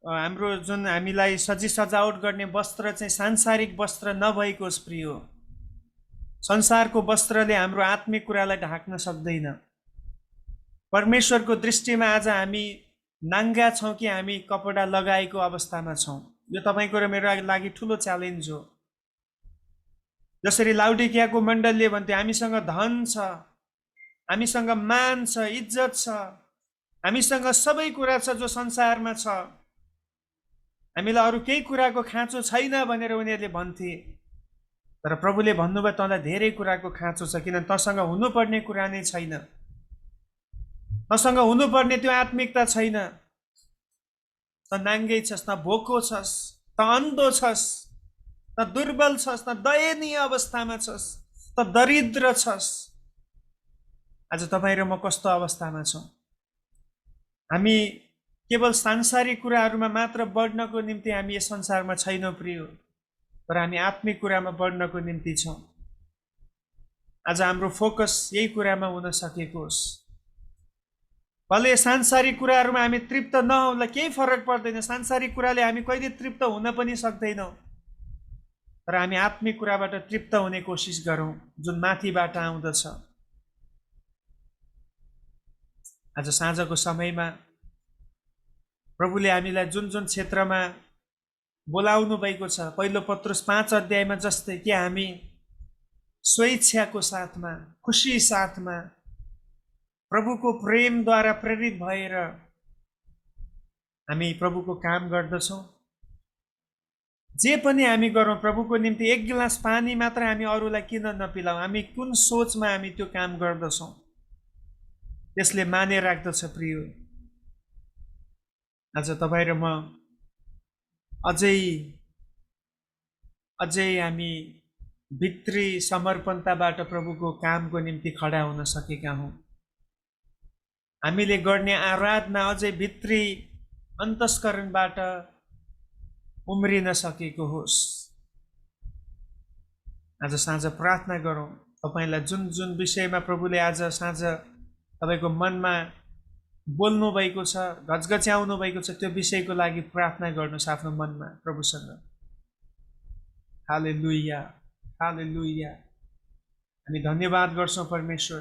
हाम्रो जुन हामीलाई सजावट गर्ने वस्त्र चाहिँ सांसारिक वस्त्र नभएकोस् प्रियो। संसारको वस्त्रले हाम्रो आत्मिक कुरालाई ढाक्न सक्दैन। परमेश्वरको दृष्टिमा आज हामी नाङ्गा छौँ कि हामी कपडा लगाएको अवस्थामा छौँ? यो तपाईँको र मेरो लागि ठुलो च्यालेन्ज हो। जसरी लाउडिकियाको मण्डलले भन्थ्यो, हामीसँग धन छ, हामीसँग मान छ, इज्जत छ, हामीसँग सबै कुरा छ जो संसारमा छ, हामीलाई अरू केही कुराको खाँचो छैन भनेर उनीहरूले भन्थे। तर प्रभुले भन्नुभयो, तँलाई धेरै कुराको खाँचो छ, किनभने तँसँग हुनुपर्ने कुरा नै छैन। तँसँग हुनुपर्ने त्यो आत्मिकता छैन। त नाङ्गै छस्, न भोको छस्, त अन्धो छस्, त दुर्बल छस्, त दयनीय अवस्थामा छस्, त दरिद्र छस्। आज तपाईँ र म कस्तो अवस्थामा छौँ? हामी केवल सांसारिक कुराहरूमा मात्र बढ्नको निम्ति हामी यस संसारमा छैनौँ प्रियो, तर हामी आत्मिक कुरामा बढ्नको निम्ति छौँ। आज हाम्रो फोकस यही कुरामा हुन सकेको होस्। भले सांसारिक कुराहरूमा हामी तृप्त नहौँला, केही फरक पर्दैन। सांसारिक कुराले हामी कहिले तृप्त हुन पनि सक्दैनौँ। तर हामी आत्मिक कुराबाट तृप्त हुने कोसिस गरौँ, जुन माथिबाट आउँदछ। आज साँझको समयमा प्रभुले हामीलाई जुन जुन क्षेत्रमा बोलाउनु भएको छ, पहिलो पत्रुस 5 अध्यायमा जस्तै कि हामी स्वेच्छाको साथमा, खुसी साथमा, प्रभुको प्रेमद्वारा प्रेरित भएर हामी प्रभुको काम गर्दछौँ। जे पनि हामी गरौँ प्रभुको निम्ति, एक गिलास पानी मात्र हामी अरूलाई किन नपिलाउँ? हामी कुन सोचमा हामी त्यो काम गर्दछौँ, त्यसले माने राख्दछ प्रियो। आज तपाईँ र म अझै हामी भित्री समर्पणताबाट प्रभुको कामको निम्ति खडा हुन सकेका हौँ। हामीले गर्ने आराधना अझै भित्री अन्तस्करणबाट उम्रिन सकेको होस्। आज साँझ प्रार्थना गरौँ। तपाईँलाई जुन जुन विषयमा प्रभुले आज साँझ तपाईँको मनमा बोल्नु भएको छ, घचघच्याउनु भएको छ, त्यो विषयको लागि प्रार्थना गर्नुहोस् आफ्नो मनमा प्रभुसँग। हालेलुया, हालेलुया। हामी धन्यवाद गर्छौँ परमेश्वर,